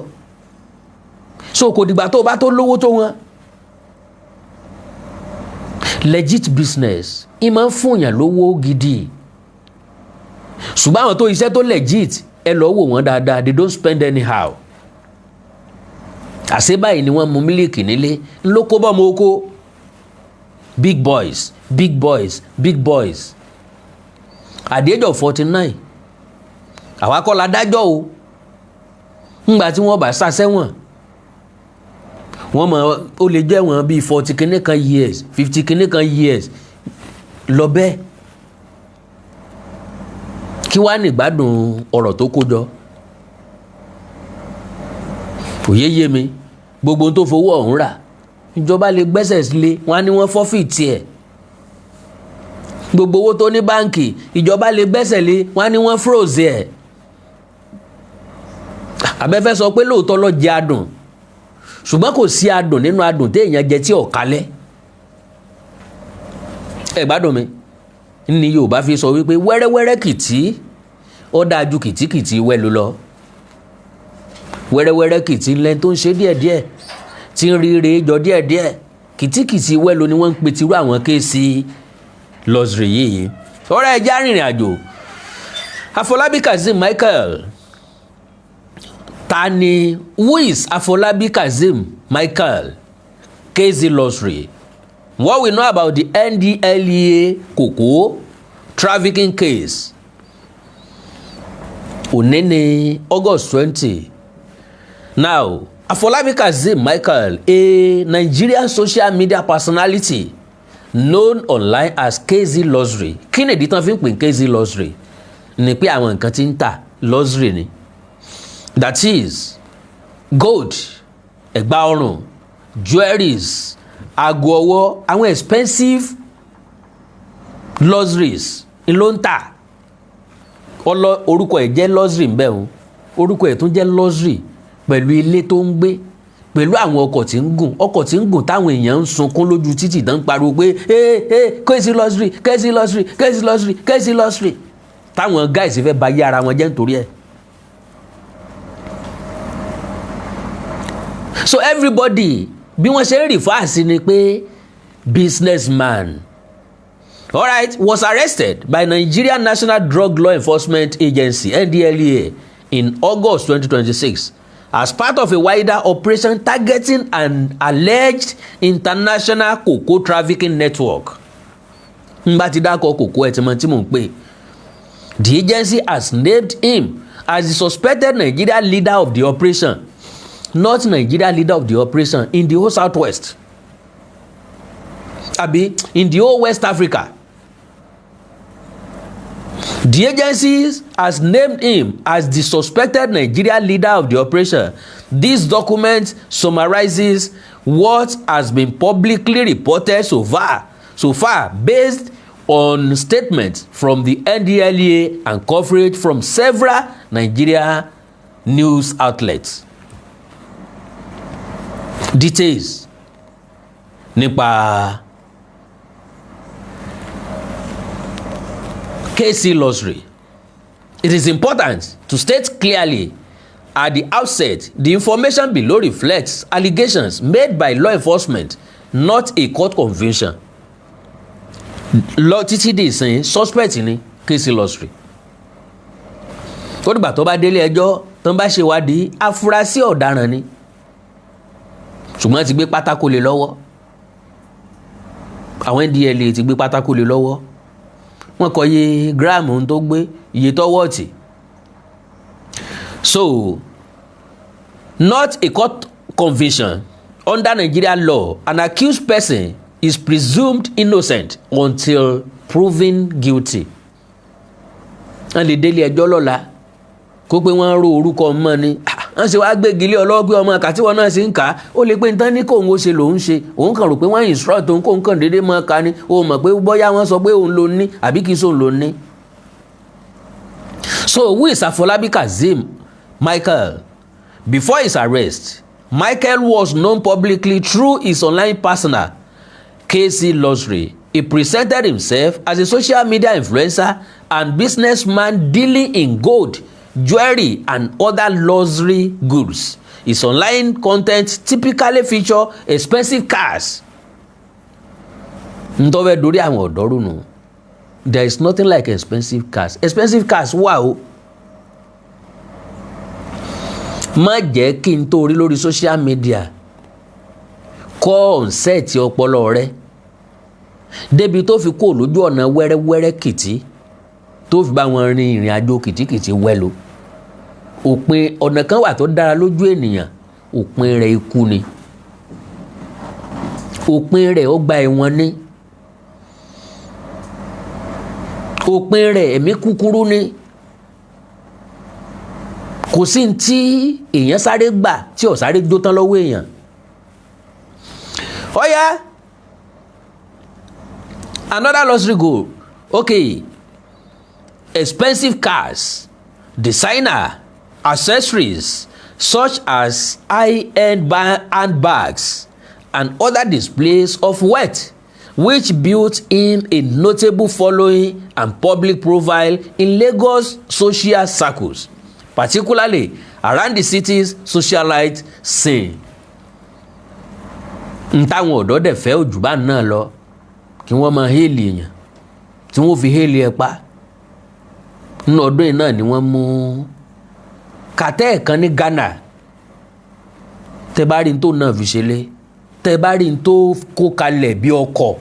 so kò dìgbà tó o bá tó lówó tó wọn legit business ìmọ̀ ń fún èèyàn lówó gidi ṣùgbọ́n àwọn tó iṣẹ́ tó legit ẹ lọ wò wọ́n dáadáa they don't spend anyhow àṣé báyìí ni wọ́n mu mílíkì nílé ńlọ kó bọ́ ọmọ oko big boys big boys big boys at the age of 49 àwa kọ́ la dájọ́ o ńgbà tí wọ́n bá sá sẹ́wọ̀n wọ́n mọ̀ ó lè jẹ́ wọn bíi 40 kìíní kan years 50 kìíní kan years lọ bẹ́ẹ̀ kí wàá nígbádùn ọ̀rọ̀ tó kó jọ kò yé mi gbogbo tó fowó ọ̀hún rà ìjọba lè gbẹ́sẹ̀ sílé wọn á ní wọ́n fọ́fìtì ẹ̀ gbogbo owó tó ní báǹkì ìjọba lè gbẹ́sẹ̀ lé wọn á ní wọ́n froze ẹ̀ abẹ́fẹ́ sọ pé lóòótọ́ ló jẹ adùn ṣùgbọ́n kò sí adùn nínú adùn téèyàn jẹ tí ò kalẹ̀ ẹ gbádùn mi ní Yorùbá fi sọ wípé wẹ́rẹ́wẹ́rẹ́ kìtì ó dáa ju kìtìkìtì wẹ́lu lọ wẹ́rẹ́wẹ́rẹ́ kìtì lẹ́ni tó ń ṣe díẹ̀díẹ̀ tí ń ríire jọ díẹ̀díẹ̀ kìtìkìtì wẹ́lu ni wọ́n ń pe tirú àwọn kéèsì lọ́sìrì yìí ọ̀rẹ́ ẹja rìnrìn àjò Afọlábí Kazeem Michael Tani, who is Afolabi Kazeem Michael KZ Lottery? What we know about the NDLEA cocoa trafficking case? Onene, August 20. Now, Afolabi Kazeem Michael, a Nigerian social media personality known online as KZ Lottery. Kí ni ìdí tán fi ń pè KZ Lottery? Ni pé àwọn nǹkan tí ń tà lottery ni. That is gold, ẹ̀gbà ọrùn, jewelries, aago ọwọ́, àwọn expensive luxuries ló ń tà. Orúkọ ẹ̀ jẹ́ luxury ń bẹ o, orúkọ ẹ̀ tún jẹ́ luxury pẹ̀lú ilé tó ń gbé, pẹ̀lú àwọn ọkọ̀ tí ń gùn táwọn èèyàn ń sunkún lójú títì tán ń pariwo pé KZ Lottery, KZ Lottery, KZ Lottery, KZ Lottery, táwọn guys fẹ́ bà yé ara wọn jẹ́ nítorí ẹ̀. So everybody bí wọ́n ṣe ń refer sí ni pé businessman alright was arrested by Nigerian National Drug Law Enforcement Agency NDLEA in August 2026 as part of a wider operation targeting an alleged international cocoa trafficking network. Ngbà tí dákọ̀ cocoa ẹ̀ tí mo ń pè. The agency has named him as the suspected Nigerian leader of the operation. Not Nigeria leader of the operation in the whole Southwest. Abi, in the whole West Africa. The agency has named him as the suspected Nigeria leader of the operation. This document summarizes what has been publicly reported so far based on statements from the NDLEA and coverage from several Nigeria news outlets. Details nípa KZ Lottery. It is important to state clearly at the outset the information below reflects allegations made by law enforcement, not a court conviction. Lọ títí di ìsìn suspect ní KZ Lottery. Ó dìgbà tó bá délé ẹjọ́ tó ń bá ṣe wádìí afurasí ọ̀daràn ni. Ṣùgbọ́n ti gbé pátákó lé lọ́wọ́. Àwọn NDLEA ti gbé pátákó lé lọ́wọ́. Wọ́n kọ iye gíráàmù tó gbé, iye tó wọ́ọ̀tì. So, not a court conviction under Nigerian law, an accused person is presumed innocent until proven guilty. wọ́n lè délé ẹjọ́ lọ́la kó pé wọ́n ro orúkọ mọ́ ni wọ́n ṣe wá gbégi lé ọlọ́wọ́ pé ọmọ kàtí wọn náà ṣe ń kà á ó lè pé nǹkan ní kóun ó ṣe lòun ṣe òun kàn rò pé wọ́n instruct òun kóun kàn déédéé mọ́ ka ni ó mọ̀ pé bóyá wọ́n sọ pé òun ló ní àbí kì í sóun ló ní. So who is Afolabi Kazeem Michael? Before his arrest, Michael was known publicly through his online persona, KC Luxury. He presented himself as a social media influencer and businessman dealing in gold, jewelry, and other luxury goods. His online content typically feature expensive cars. Ntọ́wẹ́ dorí àwọn ọ̀dọ́ rúnu. There is nothing like expensive cars. Expensive cars wà o. Má jẹ́ kí n tó rí lórí social media kọ́ ọ̀nsẹ́ẹ̀tì ọpọlọ rẹ débi tó fi kó lójú ọ̀nà wẹ́rẹ́wẹ́rẹ́ kìtì tó fi bá wọn rin ìrìn àjò kìtìkìtì wẹ́lo. Òpin ọ̀nà kan wà tó dára lójú ènìyàn, òpin rẹ̀ ikú ni, òpin rẹ̀ ọgbà ẹ̀wọ̀n ni, òpin rẹ̀ ẹ̀mí kúkúrú ni. Kò sí tí èèyàn sáré gbà tí ò sáré jó tán lọ́wọ́ èèyàn. Ọ̀yá another luxury good. Okay, expensive cars, designer accessories such as high-end handbags and other displays of wealth, which built him a notable following and public profile in Lagos social circles, particularly around the city's socialite scene. Ntáwọn ọ̀dọ́ dẹ̀ fẹ́ ojú bá náà lọ kí wọ́n máa hélì èèyàn tí wọ́n fi hélì ẹ pa. Nínú ọdún yìí náà ni wọ́n mú kàtẹ́ ẹ̀kan ní Ghana. Tẹ́ bá rí n tó náà fi ṣe lé, tẹ́ bá rí n tó kó kalẹ̀ bí ọkọ̀.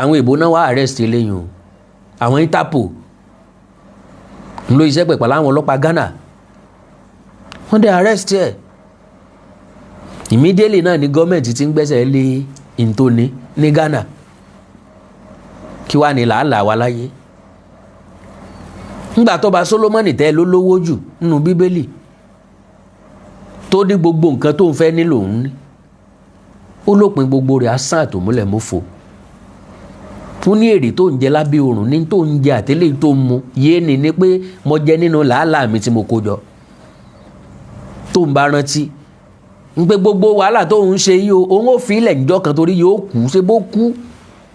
Àwọn èèbó náà wá arrest eléyìí o, àwọn Interpol ń lo iṣẹ́ pẹ̀pẹ̀ láwọn ọlọ́pàá Ghana, wọ́n dẹ̀ arrest ẹ̀. Immediately náà ni gọ́ọ̀mẹ̀ntì ti ń gbẹ́sẹ̀ lé ìntòní ní Ghana. Kí wá ní làálàá wa láyé? Ńgbà tó bá Solomoni tẹ́ ló lówó jù nínú Bíbélì tó ní gbogbo nǹkan tó ń fẹ́ ní lòun ní, ó lópin gbogbo rẹ̀ asán àtòmúlẹ̀ mọ́fò. Ó ní èrè tó ń jẹ lábẹ́ oòrùn ní tó ń jẹ àtẹ́lẹ̀ tó ń mu yéèni ni pé mo jẹ nínú làálàá mi tí mo kó jọ. Tó ń bá rántí ń pé gbogbo wàhálà tó ń ṣe yìí o, òun ò fi ilẹ̀ níjọ́ kan torí yóò kú, ṣe bó kú,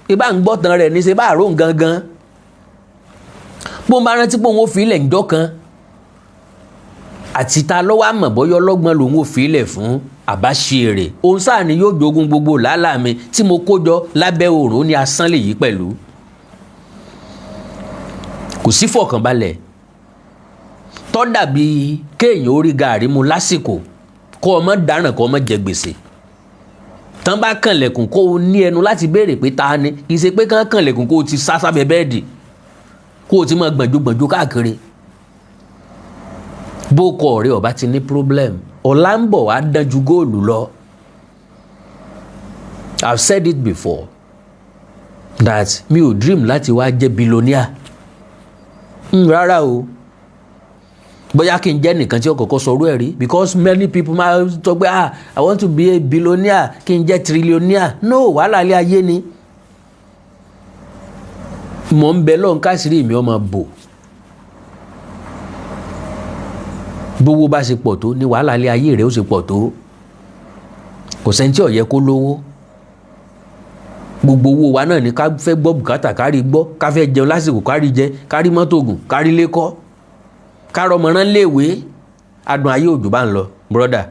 ṣe bá ń gbọ́ tán rẹ̀ ní ṣe bá àrò gangan. Bó ń bá rántí pé òun ò fi ilẹ̀ níjọ́ kan, àti ta lọ́wọ́ àmọ̀ bọ́yọ́ lọ́gbọ́n lòun ò fi ilẹ̀ fún àbáṣe. Òun sáà ni yóò jogún gbogbo làálàá mi tí mo kó jọ lábẹ́ oòrùn, ó ní asán lè yí pẹ̀lú. Kò sí fọ̀kànbalẹ̀ tó dàbí kéèyàn ó rí gàárì mu lásìkò kó ọmọ dáràn kó ọmọ jẹ gbèsè. Tán bá kànlẹ̀kùn kó o ní ẹnu láti béèrè pé ta ni, kì í ṣe pé kán kànlẹ̀kùn kó o ti sá sábẹ́ bẹ́ẹ̀dì kó o ti máa gbọ̀njú káàkiri. Bó kọ ọ̀rẹ́ ọba ti ní problem, ọ̀la ń bọ̀ wá dán ju góòlù lọ. I've said it before that mi ò dream láti wá jẹ́ billionaire. Rárá o. Bóyá kí n jẹ́ nìkan tí ó kọ́kọ́ sọ̀rọ̀ ẹ̀ rí, because many people máa sọ pé I want to be a billionaire, kí n jẹ́ trillionaire. No, wàhálà ilé ayé ni. Mò ń bẹ lọ́n káṣírí mi ọmọ bò. Gbówó bá ṣe pọ̀ tó ní wàhálà ilé ayé rẹ̀ ó ṣe pọ̀ tó. Kò sẹ́ni tí ó yẹ kó lówó. Gbogbo owó wa náà ni ká fẹ́ gbọ́ bùkátà kárí gbọ́, ká fẹ́ jẹun lásìkò kárí jẹ, kárí mọ́tò gùn, kárí lékọ́, kárọ mọ̀rán léèwé. Adùn ayé òjò bá ń lọ, brother.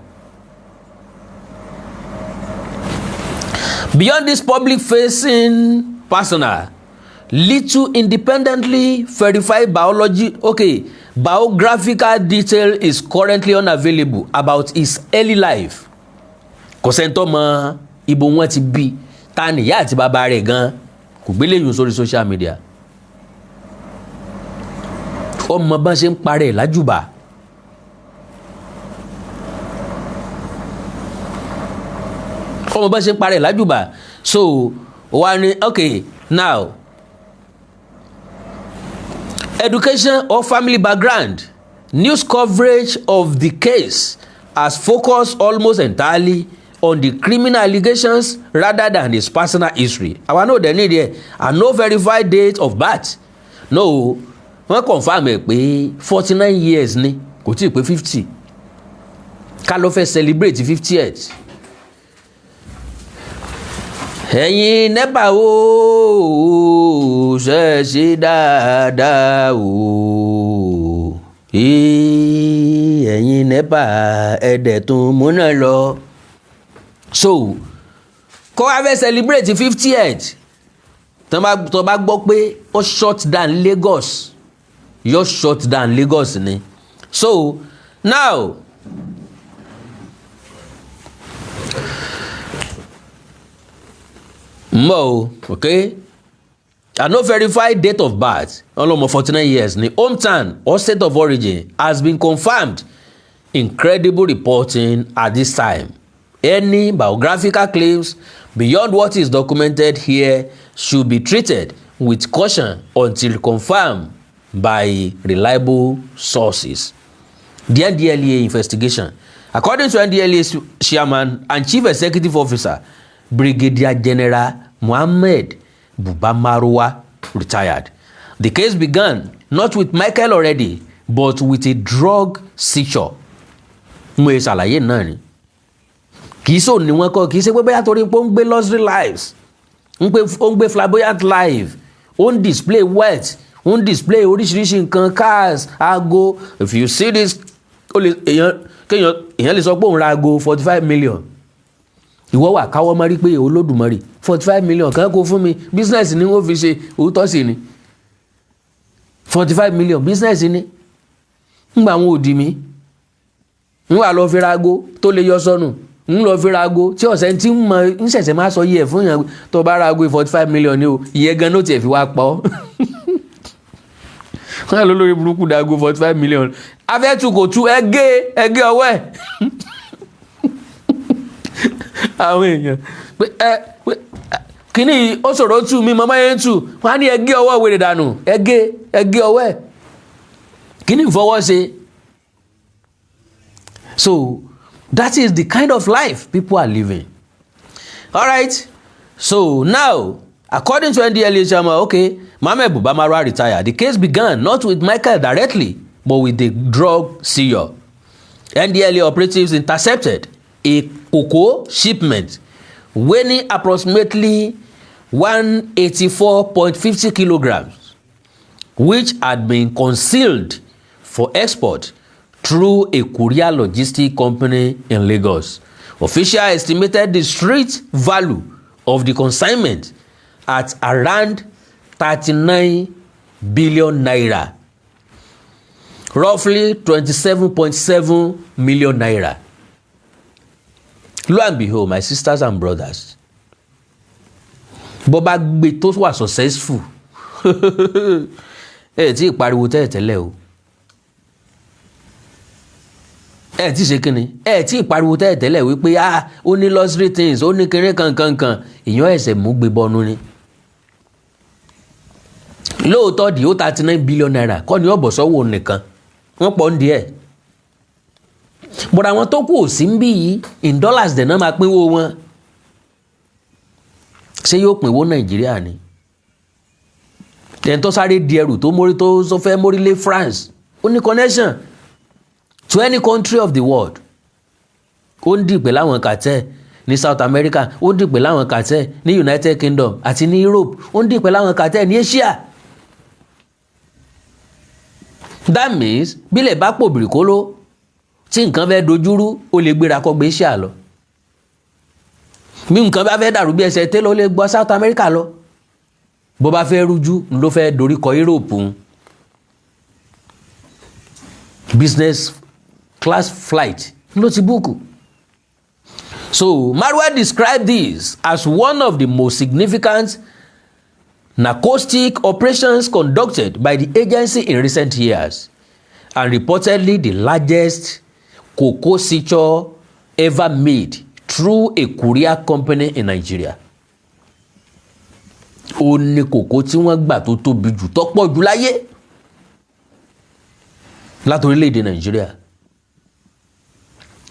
Beyond this public facing persona, little independently verified biographical detail is currently unavailable about his early life. Kò sẹ́ńtọ́ mọ ibo wọn ti bí, Tani ìyá àti bàbá rẹ̀ gan kò gbélé yùn sórí social media. Ọmọ bá ṣe ń parẹ́ lájùbà. Ọmọ bá ṣe ń parẹ́ lájùbà. So wà ní okay, Now, education or family background. News coverage of the case has focused almost entirely on the criminal allegations rather than his personal history. Àwa náà dẹ̀ ní ìdí and no verified date of birth. No, wọ́n confam ẹ̀ pé 49 years ni, kò tí ì pé 50. Ká ló fẹ́ celebrate 50th. Ẹ̀yin NEPA o ṣe dáadáa o. Ẹ̀yin NEPA ẹ̀dẹ̀ tún múná lọ. So kó wá fẹ́ celebrate 50th tó bá gbọ́ pé ó shut down Lagos, yóò shut down Lagos ni. So now okay, and no verified date of birth, almost 49 years, the hometown or state of origin has been confirmed. Incredible reporting at this time. Any biographical claims beyond what is documented here should be treated with caution until confirmed by reliable sources. The NDLEA investigation. According to NDLEA's chairman and chief executive officer, Brigadier General Mohammed Buba Marwa, retired. The case began not with Michael already, but with a drug seizure. Mo ṣàlàyé náà ni. Kì í sọ ní wọ́n kọ́, kì í ṣe pé bóyá torí pé ó ń gbé luxury lives, ó ń gbé flamboyant life, ó ń display wealth, ó ń display oríṣiríṣi nǹkan, cars, aago. If you see this, èèyàn lè sọ pé òun ra aago 45 million. Ìwọ wà káwọ́ mọ́rí pé Olódùmarè 45 million kan kó fún mi, business ni wọ́n fi ṣe, òótọ́ sí ni 45 million business ni. Ngbà àwọn òdì mi ń wà lọ fi ra aago tó lè yọ sọnù, ń lọ fi ra aago tí ọ̀sẹ̀ tí ń ṣẹ̀ṣẹ̀ máa sọ yẹ fún yàn tó bá ra aago 45 million ni o, ìyẹn gan ló tiẹ̀ fi wá pa ọ́. Wọ́n á lọ lórí burúkú da aago 45 million. Afẹ́tù kò tú ẹgẹ́ ọwọ́ ẹ̀. Àwọn èèyàn pé kíní ó ṣòro tú mi mọ́mọ́ yẹn tú, wọ́n á ní ẹgẹ́ ọwọ́ wèrè dànù, ẹgẹ́ ọwọ́ ẹ̀ kíní ìfọwọ́ ṣe. So that is the kind of life people are living. All right. So now, according to NDLEA chairman, okay, Mohammed Buba Marwa retired. The case began not with Michael directly, but with the drug seizure. NDLEA operatives intercepted a cocoa shipment weighing approximately 184.50 kilograms, which had been concealed for export through a courier logistic company in Lagos. Officials estimated the street value of the consignment at around 39 billion naira, roughly 27.7 million naira. Lo and behold, my sisters and brothers, bó bá gbé tó wà successful tí ìpariwo tẹ́lẹ̀ o. Tí ṣe kíni tí ìpariwo tẹ́lẹ̀ wípé ó ní luxury things, ó ní kéré kankankan, èèyàn ẹ̀sẹ̀ mú gbé bọ́nú ni. Lóòótọ́ di ó 39 billion naira kọ́ ni ọ̀bọ̀ sọ́wọ́ nìkan, wọ́n pọ̀ ń díẹ̀. But àwọn tó kù ò sí ń bí yìí, in dollars dẹ̀ náà máa pínwó wọn. Ṣé yóò pínwó Nàìjíríà ni? Ẹni tó sáré di ẹrù tó fẹ́ mórí lé France, ó ní connection to any country of the world. Ó ń dì pẹ̀lú àwọn cartel ní South America, ó ń dì pẹ̀lú àwọn cartel ní United Kingdom àti ní Europe, ó ń dì pẹ̀lú àwọn cartel ní Asia. That means bílẹ̀ bá pò bìrìkóló tí nǹkan fẹ́ dojúrú, ó lè gbéra kó gbé Asia lọ. Bí nǹkan bá fẹ́ dàrú bí ẹsẹ̀ tẹ́lẹ̀, ó lè gbọ́ South America lọ. Bó bá fẹ́ rújú ló fẹ́ dorí kọ Europe. Business class flight ló ti búùkù. So Marwa described this as one of the most significant narcotic operations conducted by the agency in recent years, and reportedly the largest cocoa seizure ever made through a courier company in Nigeria. ó ní kòkó tí wọ́n gbà tó tóbi jù tó pọ̀ jù láyé láti orílẹ̀-èdè Nàìjíríà.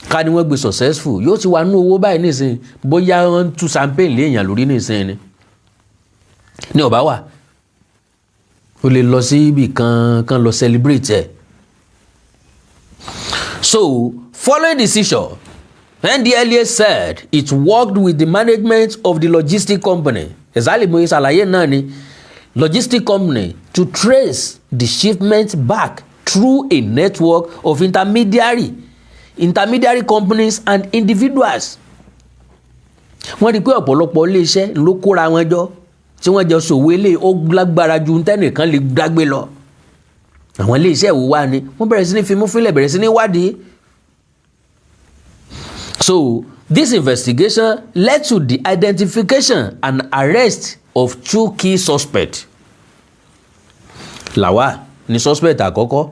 Ká ní wọ́n gbé successful yóò ti wà nínú owó báyìí nísìnyí, bóyá wọ́n tú champagne lé èèyàn lórí nísìnyí ní ọ̀bá wà ó lè lọ sí ibì kan lọ celebrate ẹ̀. So following the seizure, NDLEA said it worked with the management of the logistic company, exactly mo ṣàlàyé náà ni, logistic company, to trace the shipment back through a network of intermediary companies and individuals. Wọ́n rí pé ọ̀pọ̀lọpọ̀ iléeṣẹ́ ló kóra wọn jọ tí wọ́n jọ ṣòwò eléyìí ó lágbára ju tẹ́nìkan lè dágbé lọ. Àwọn iléeṣẹ́ wo wá ni wọ́n bẹ̀rẹ̀ sí ní fimú fílẹ̀, bẹ̀rẹ̀ sí ní wádìí. So this investigation led to the identification and arrest of 2 key suspects. Lawal ni suspect àkọ́kọ́,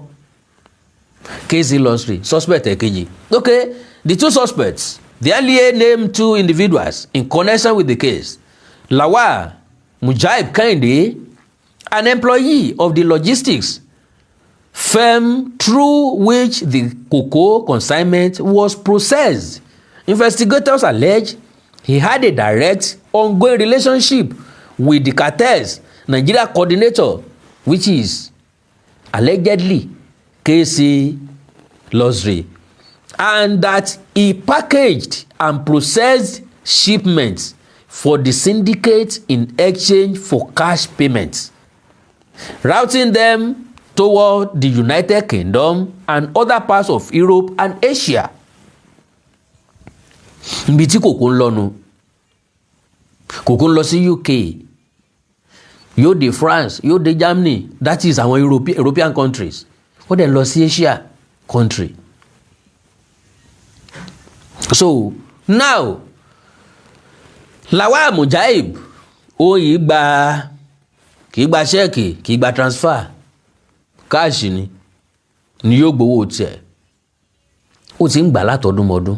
KC Lottery suspect èkejì. Okay, the 2 suspects, the NDLEA named 2 individuals in connection with the case. Lawal Mujaib Kehinde, an employee of the logistics firm through which the cocoa consignment was processed. Investigators allege he had a direct, ongoing relationship with the cartel's Nigeria coordinator, which is allegedly KC Lottery, and that he packaged and processed shipments for the syndicate in exchange for cash payments, routing them toward the United Kingdom and other parts of Europe and Asia. Ibi tí kòkó ń lọ nu, kòkó ń lọ sí UK, yóò dé France, yóò dé Germany, that is àwọn European countries, ó dẹ̀ lọ sí Asia country. So now Lawal Mujaib ó yìí kì í gba ṣẹ́ẹ̀kì, kì í gba transfer, káàṣì ni yóò gbowó tiẹ̀. Ó ti ń gbà látọdún mọ́dún.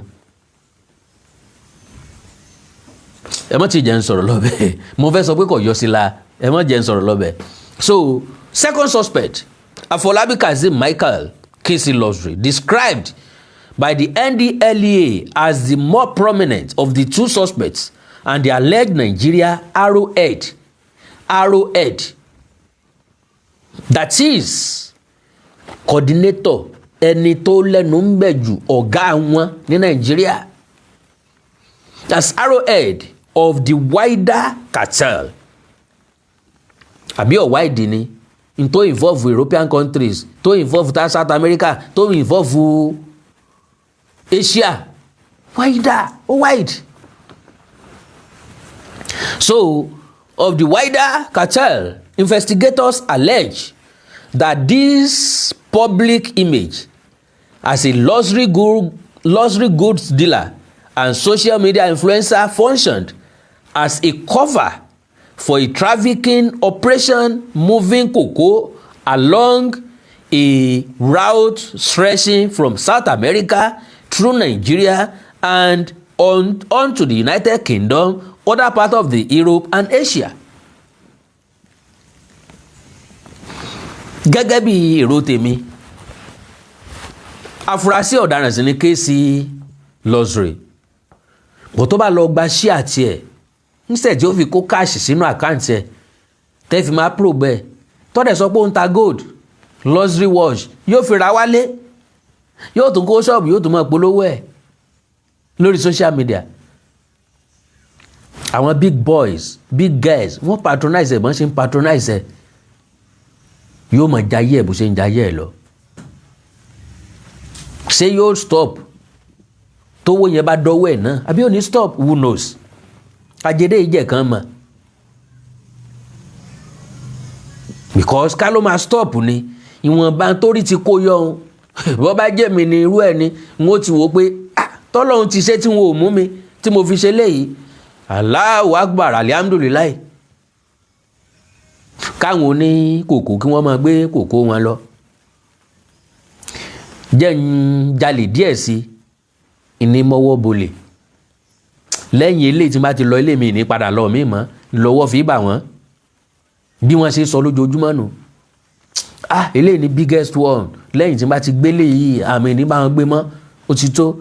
Ẹ má ti jẹ́ ń sọ̀rọ̀ lọ́bẹ̀, mo fẹ́ sọ pé kò yọ sí la, ẹ má jẹ́ ń sọ̀rọ̀ lọ́bẹ̀. So second suspect, Afolabi Kazeem Michael, KC Lottery, described by the NDLEA as the more prominent of the 2 suspects and the alleged Nigeria arrowhead, that is coordinator, ẹni tó lẹ́nu ń bẹ̀ jù, ọ̀gá wọn ní Nigeria, as arrowhead of the wider cartel. Àbí ọ̀wáìdì ni tó involve European countries, tó involve South America, tó involve Asia, wide. So of the wider cartel, investigators allege that this public image as a luxury goods dealer and social media influencer functioned as a cover for a trafficking operation moving cocoa along a route stretching from South America through Nigeria and on to the United Kingdom, other part of the Europe and Asia. Gẹ́gẹ́ bí èrò tèmi, afurasí ọ̀daràn sì ni KC Lottery. Bó tó bá lọ gba ṣíà tiẹ̀, instead tí ó fi kó káàṣì sínú àkáǹtì ẹ̀, tẹ́ fi máa probe ẹ̀, tọ́dẹ̀ sọ pé ó ń ta gold, luxury watch, yóò fi ra wálé, yóò tún kó ṣọ́ọ̀bù, yóò tún máa polówó ẹ̀ lórí social media. Àwọn big boys, big girls, wọ́n patronize ẹ̀ bọ́n ṣe ń patronize ẹ̀, yóò máa jayé ẹ̀ bó ṣe ń jayé ẹ̀ lọ. Ṣé yóò stop tówó yẹn bá dọ́wọ́ ẹ̀ náà, àbí ò ní stop? Who knows? Ajẹ́dẹ́ ìjẹ́ kan mọ̀, because ká ló máa stop ni ìwọ̀nba torí ti kó yọ ohun bọ́ bá jẹ́ mi ní irú ẹ̀ ni wọ́n ti wò pé tọ́lọ́run ti ṣe tí wọ́n ò mú mi tí mo fi ṣe léyìí, Allahu Akbar, alihamdulilayi, káwọn oní kòkó kí wọ́n máa gbé kòkó wọn lọ. Jẹ́ ń jalè díẹ̀ sí ìní mọ́wọ́ bolè, lẹ́yìn ilé tí bá ti lọ ilé mi ní padà lọ mí mọ́ lọ́wọ́ fi bà wọ́n. bí wọ́n ṣe sọ lójoojúmọ́ nù. Eléyìí ni biggest one, lẹ́yìn tí n bá ti gbélé yìí àmì ní bá wọn gbé mọ́ ó ti tó.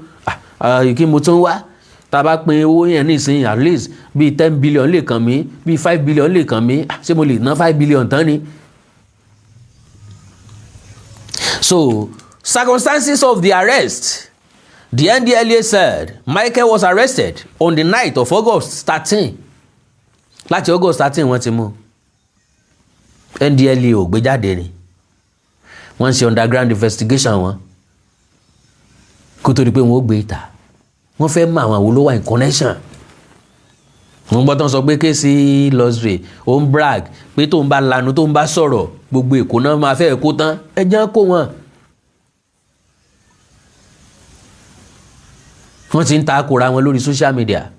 Kí mo tún wá, tá a bá pín owó yẹn nísìnyí at least bíi 10 billion lè kàn mí, bíi 5 billion lè kàn mí, ṣé mo lè ná 5 billion tán ni. So circumstances of the arrest. The NDLEA said Michael was arrested on the night of August 13. Láti August 13 wọ́n ti mú. NDLEA ò gbé jáde ni. Wọ́n ṣe underground investigation wọn. Kó tó di pé wọ́n ó gbé ìta. Wọ́n fẹ́ mọ àwọn wo ló wà in connection. Wọ́n gbọ́ tán sọ pé kéèsì luxury ó ń brag pé tó ń bá lanu tó ń bá sọ̀rọ̀ gbogbo Èkó náà máa fẹ́ kó tán. Ẹ jẹ́ kó wọn. Wọ́n ti ń ta akora wọn lórí social media.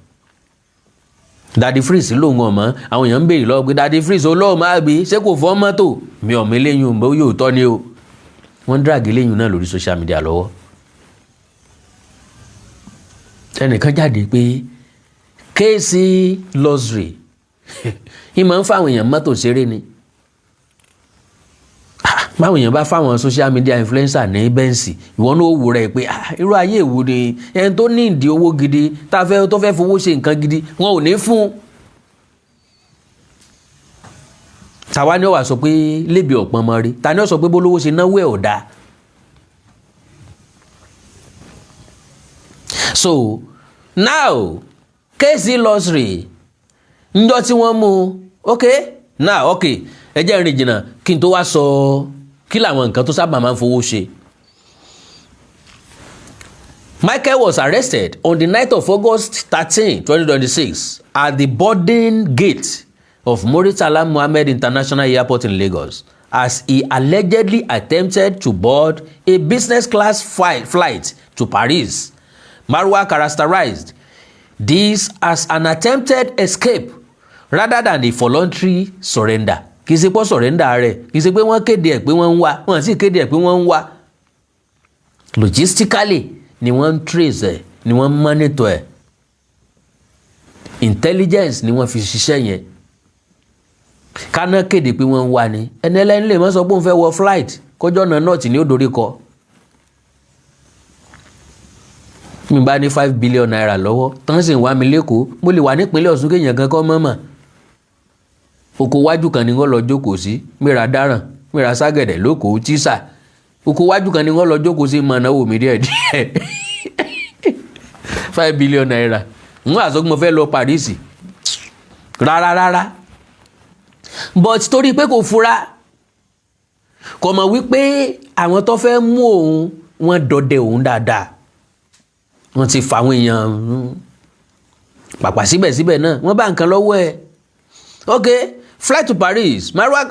Daddy Freeze lóhun ọmọ àwọn èèyàn ń béèrè lọ́wọ́ pé Daddy Freeze olóhùn máa bí ṣé kò fọ́ mọ́tò mi ò mẹ́lẹ́yìn òǹbó yóò tọ́ ni o. Wọ́n drag eléyìn náà lórí social media lọ́wọ́. Ẹnìkan jáde pé kéèsì luxury ìmọ̀ ń fáwọn èèyàn mọ́tò ṣeré ni. Báwọn èèyàn bá fáwọn social media influencer ní bẹ́ǹsì ìwọ náà ó wò rẹ̀ pé irú ayé èwo ni ẹni tó ní ìdí owó gidi tó fẹ́ fowó ṣe nǹkan gidi wọn ò ní fún. Tàwa ni ó wà sọ pé lébi ọ̀pọ̀n mọ́ rí, ta ni ó sọ pé bólówó ṣe náwó ẹ̀ ò dáa. So now kéèsì luxury ńjọ́ tí wọ́n mú ẹ jẹ́ rìn jìnnà kí n tó wá sọ kí làwọn nǹkan tó sábà máa ń fowó ṣe. Michael was arrested on the night of August 13, 2026 at the boarding gate of Muritala Muhammed International Airport in Lagos as he allegedly attempted to board a business class flight to Paris. Marwa characterized this as an attempted escape rather than a voluntary surrender. Kì í ṣe pé surrender rẹ̀, kì í ṣe pé wọ́n kéde ẹ̀ pé wọ́n ń wá, wọ́n sì kéde ẹ̀ pé wọ́n ń wá. Logistically ni wọ́n ń trace ẹ̀, ni wọ́n ń monitor ẹ̀. Intelligence ni wọ́n fi ṣiṣẹ́ yẹn. Káná kéde pé wọ́n ń wá ni. Ẹni ẹlẹ́ni lè má sọ pé òun fẹ́ wọ flight kọjọ́ náà náà tì ní ó dorí kọ. Mi bá ní 5 billion naira lọ́wọ́ tán sì ń wá mi lẹ́kọ̀ọ́ mo lè wà nípínlẹ̀ Ọ̀ṣun kéèyàn kan kọ́ mọ́mọ́. Oko wájú kan ni wọ́n lọ jókòó sí mìíràn dáràn mìíràn ságẹ̀dẹ̀ lókòó tíṣà. Oko wájú kan ni wọ́n lọ jókòó sí mọ̀ náà wò mí díẹ̀ 5 billion naira wọ́n àsọ pé mo fẹ́ lọ Paris rárá. But torí pé kò fura kò mọ̀ wípé àwọn tó fẹ́ mú òun wọ́n dọdẹ òun dáadáa. Wọ́n ti fa àwọn èèyàn pàpà síbẹ̀síbẹ̀ náà wọ́n bá nǹkan lọ́wọ́ ẹ̀. Flight to Paris Marwa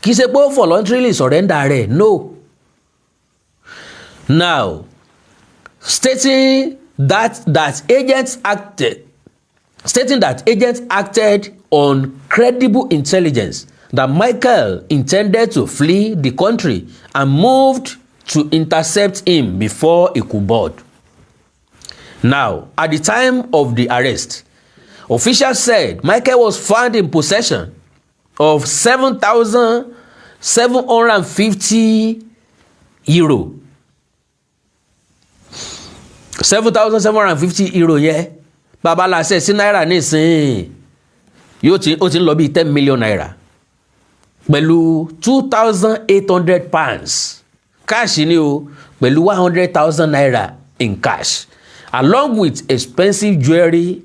kì í ṣe pé ó voluntarily surrender rẹ̀ no. Now stating that agents acted on credible intelligence that Michael intended to flee the country and moved to intercept him before he could board. Now, at the time of the arrest, officials said Michael was found in possession of €7,750. 7,750 euro yẹn babaláṣẹ sí náírà nísìnyí ó ti ń lọ bíi 10 million naira pẹ̀lú £2,800 cash ni o pẹ̀lú 100,000 naira in cash along with expensive jewelry.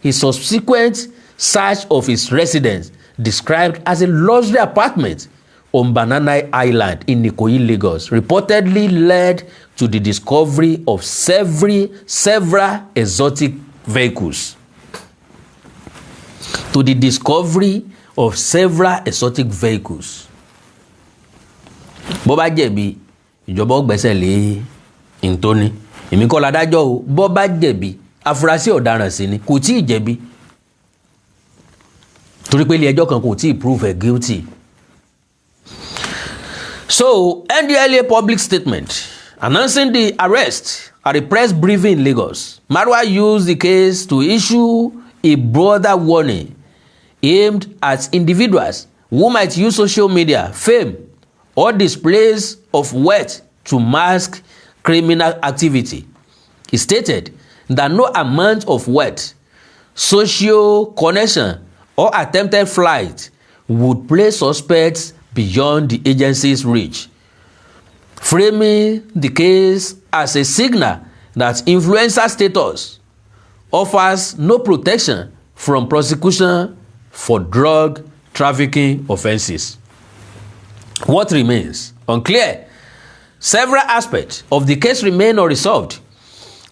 His subsequent search of his residence described as a luxury apartment on Banana Island in Ikoyi, Lagos, reportedly led to the discovery of several exotic vehicles. Bó bá jẹ̀bi ìjọba ó gbẹ́sẹ̀ lé ìntòní èmi kọ́ la dájọ́ o bó bá jẹ̀bi afurasí ọ̀daràn sí ni kò tí ì jẹ̀bi torí pé ilé ẹjọ́ kan kò tí ì prove guilty. So NDLEA public statement announcing the arrest at a press briefing in Lagos. Marwa used the case to issue a broader warning aimed at individuals who might use social media, fame, or displays of wealth to mask criminal activity. He stated that no amount of wealth, social connection, or attempted flight would place suspects beyond the agency's reach, framing the case as a signal that influencer status offers no protection from prosecution for drug trafficking offenses. What remains unclear? Several aspects of the case remain unresolved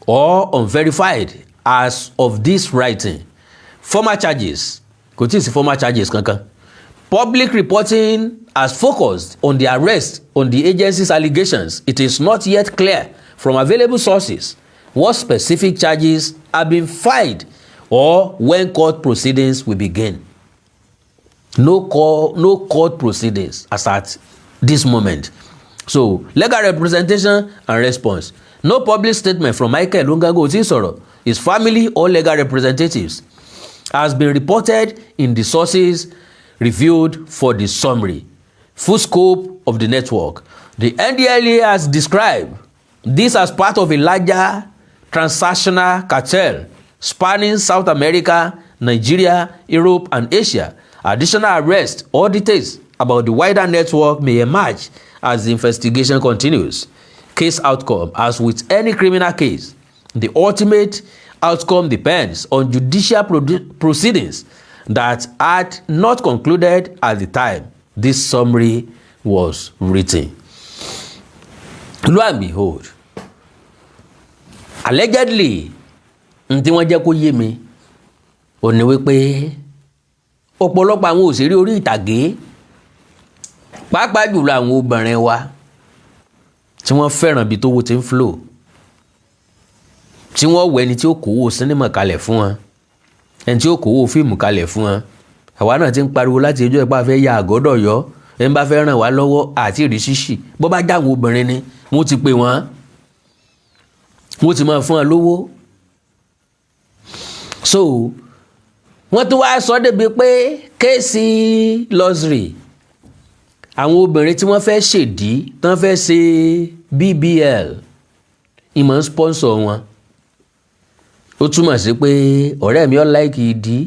or unverified as of this writing. Former charges, kò tí ì sí former charges kankan. Public reporting has focused on the arrest on the agency's allegations. It is not yet clear from available sources what specific charges have been filed or when court proceedings will begin. No court proceedings as at this moment. So, legal representation and response. No public statement from Michael Ongago Soro, his family or legal representatives has been reported in the sources reviewed for the summary. Full scope of the network. The NDLEA has described this as part of a larger transnational cartel spanning South America, Nigeria, Europe, and Asia. Additional arrests or details about the wider network may emerge as the investigation continues. Case outcome. As with any criminal case, the ultimate outcome depends on judicial proceedings that had not concluded at the time this summary was written. Lo and behold, allegedly, ntí wọ́n jẹ́ kó yé mi ó ní wípé ọ̀pọ̀lọpọ̀ àwọn òṣèré orí ìtàgé pàápàá jùlọ àwọn obìnrin wa tí wọ́n fẹ́ràn bí tówó ti ń flow, tí wọ́n wọ ẹni tí ó kówó sinimá kalẹ̀ fún wọn, ẹni tí ó kówó fíìmù kalẹ̀ fún wọn. Àwa náà ti ń pariwo láti ẹjọ́ ìpá fẹ́ ya àgọ́dọ̀ yọ ẹni bá fẹ́ ràn wá lọ́wọ́ àti ìrí ṣíṣì bó bá jáwọ́ obìnrin ni wọ́n ti pè wọ́n ti máa fún wọn lówó. So wọ́n tún wá sọ débi pé kéèsì luxury àwọn obìnrin tí wọ́n fẹ́ ṣèdí tí wọ́n fẹ́ ṣe BBL ìmọ̀ sponsor wọn. Ó túmọ̀ sí pé ọ̀rẹ́ mi ó láìkì ìdí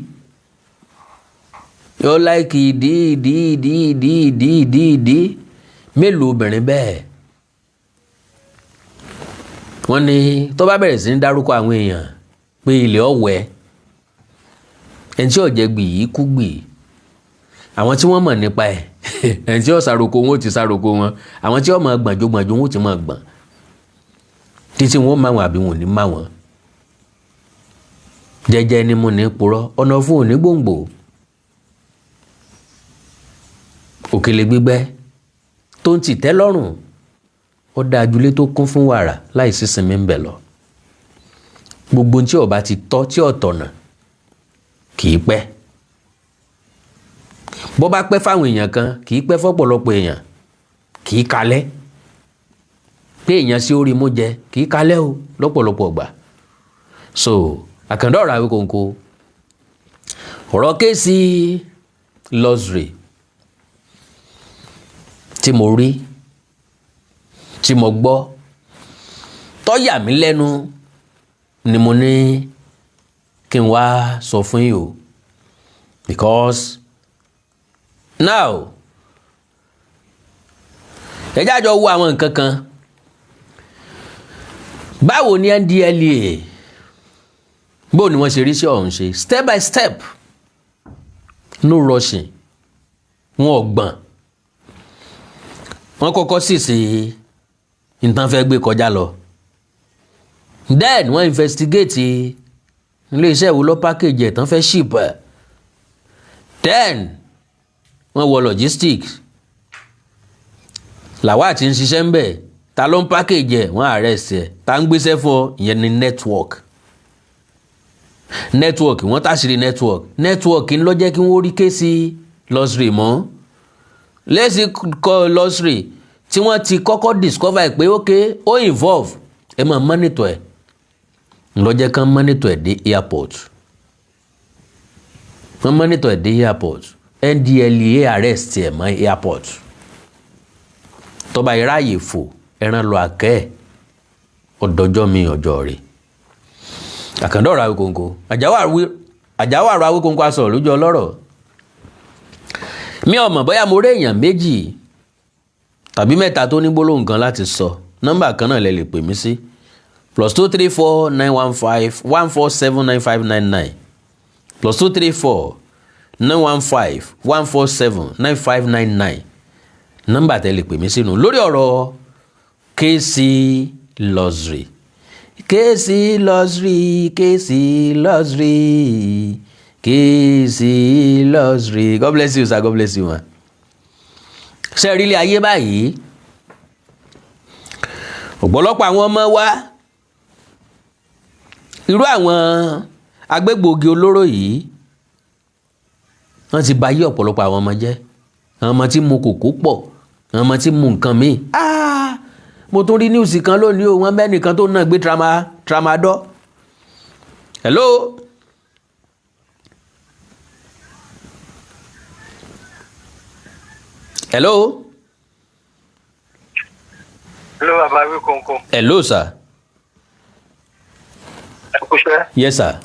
yóò láìkì ìdí mélòó obìnrin bẹ́ẹ̀. Wọ́n ní tó bá bẹ̀rẹ̀ sí ní dárúkọ àwọn èèyàn pé ilẹ̀ ọ̀wẹ́ ẹni tí ọ̀jẹ̀ gbì yìí kú gbì, àwọn tí wọ́n mọ̀ nípa ẹ̀ ẹni tí ó sàròkò wọn ó ti sàròkò wọn, àwọn tí ó mọ̀ gbọ̀njọ́gbọ̀njọ́ wọn ó ti mọ̀ gbọ̀n títí wọn máa wọn àbí wọn ò ní máa wọn. Jẹ́jẹ́ ni mo ní purọ́ ọ̀nà fún òní gbòǹgbò. Òkèlè gbígbẹ́ tó ń tì tẹ́ lọ́rùn ó dáa jùlé tó kún fún wàrà láì sí sinmi ń bẹ̀ lọ. Gbogbo tí ó bá ti tọ́ tí ó tọ̀nà kì í pẹ́. Bó bá pẹ́ fáwọn èèyàn kan kì í pẹ́ fọ́pọ̀lọpọ̀ èèyàn, kì í kalẹ̀. Pé èèyàn sí orí mú jẹ kì í kalẹ̀ o lọ́pọ̀lọpọ̀ gbà. So àkàndá ọ̀rọ̀ Awíkonko ọ̀rọ̀ kéèsì luxury tí mo rí tí mo gbọ́ tó yà mí lẹ́nu ni mo ní kí n wá sọ fún yín o, because now ẹ jájọ wo àwọn nǹkan kan. Báwo ni NDLEA bó ni wọ́n ṣe rí sí ọ̀hún ṣe step by step, no rushing, wọn ò gbọ̀n. Wọ́n kọ́kọ́ sì sí nǹkan fẹ́ gbé kọjá lọ, then wọ́n investigate ilé iṣẹ́ wo ló package ẹ̀ tán fẹ́ ship ẹ̀, then wọ́n wọ logistics làwa àti ń ṣiṣẹ́ ń bẹ̀, ta ló ń package ẹ̀ wọ́n arrest ẹ̀, ta ń gbéṣẹ́ fún ọ ìyẹn ni network wọ́n táṣìírí network ń lọ jẹ́ kí wọ́n rí kéèsì luxury mọ́. Lẹ́sìn kọ́ luxury tí wọ́n ti kọ́kọ́ discover pé ok ó involve ẹ máa monitor ẹ̀ ń lọ jẹ́ kán monitor ẹ̀ dé airport. wọ́n mọ́nítọ̀ ẹ̀ dé airport NDLEA arrest ẹ̀ mọ́ airport tọ́ba ìráàyè fò ẹran lọ àkẹ́ ẹ̀ ọ̀dọ́jọ́ mi ọjọ́ rẹ̀ àkàndọ̀rọ̀ Awíkonko àjáwọ̀ àrò Awíkonko aṣọ lójú ọlọ́rọ̀ mi ò mọ̀ bóyá mo rí èèyàn méjì tàbí mẹ́ta tó ní gbólóhùn kan láti sọ nọ́mbà kan náà lẹ lè pè mí sí +234 915 147 9599 +234 915 147 9599 nọ́mbà tẹ lè pè mí sínú lórí ọ̀rọ̀ KC Luxury KC Luxury KC Luxury KC Luxury God bless you sir, God bless you ma. ṣe rí ilé ayé báyìí ọ̀pọ̀lọpọ̀ àwọn ọmọ wa irú àwọn agbégbòogi olóró yìí wọ́n ti bà ayé ọ̀pọ̀lọpọ̀ àwọn ọmọ jẹ́ àwọn ọmọ tí mu kòkó pọ̀ àwọn ọmọ tí mu nǹkan míì mo tún rí níwùsì kan lónìí o wọ́n mẹ́nìkan tó náà gbé tramadol. Hello. Hello. Hello, Baba Awíkonko. Hello, sir. Yes, sir.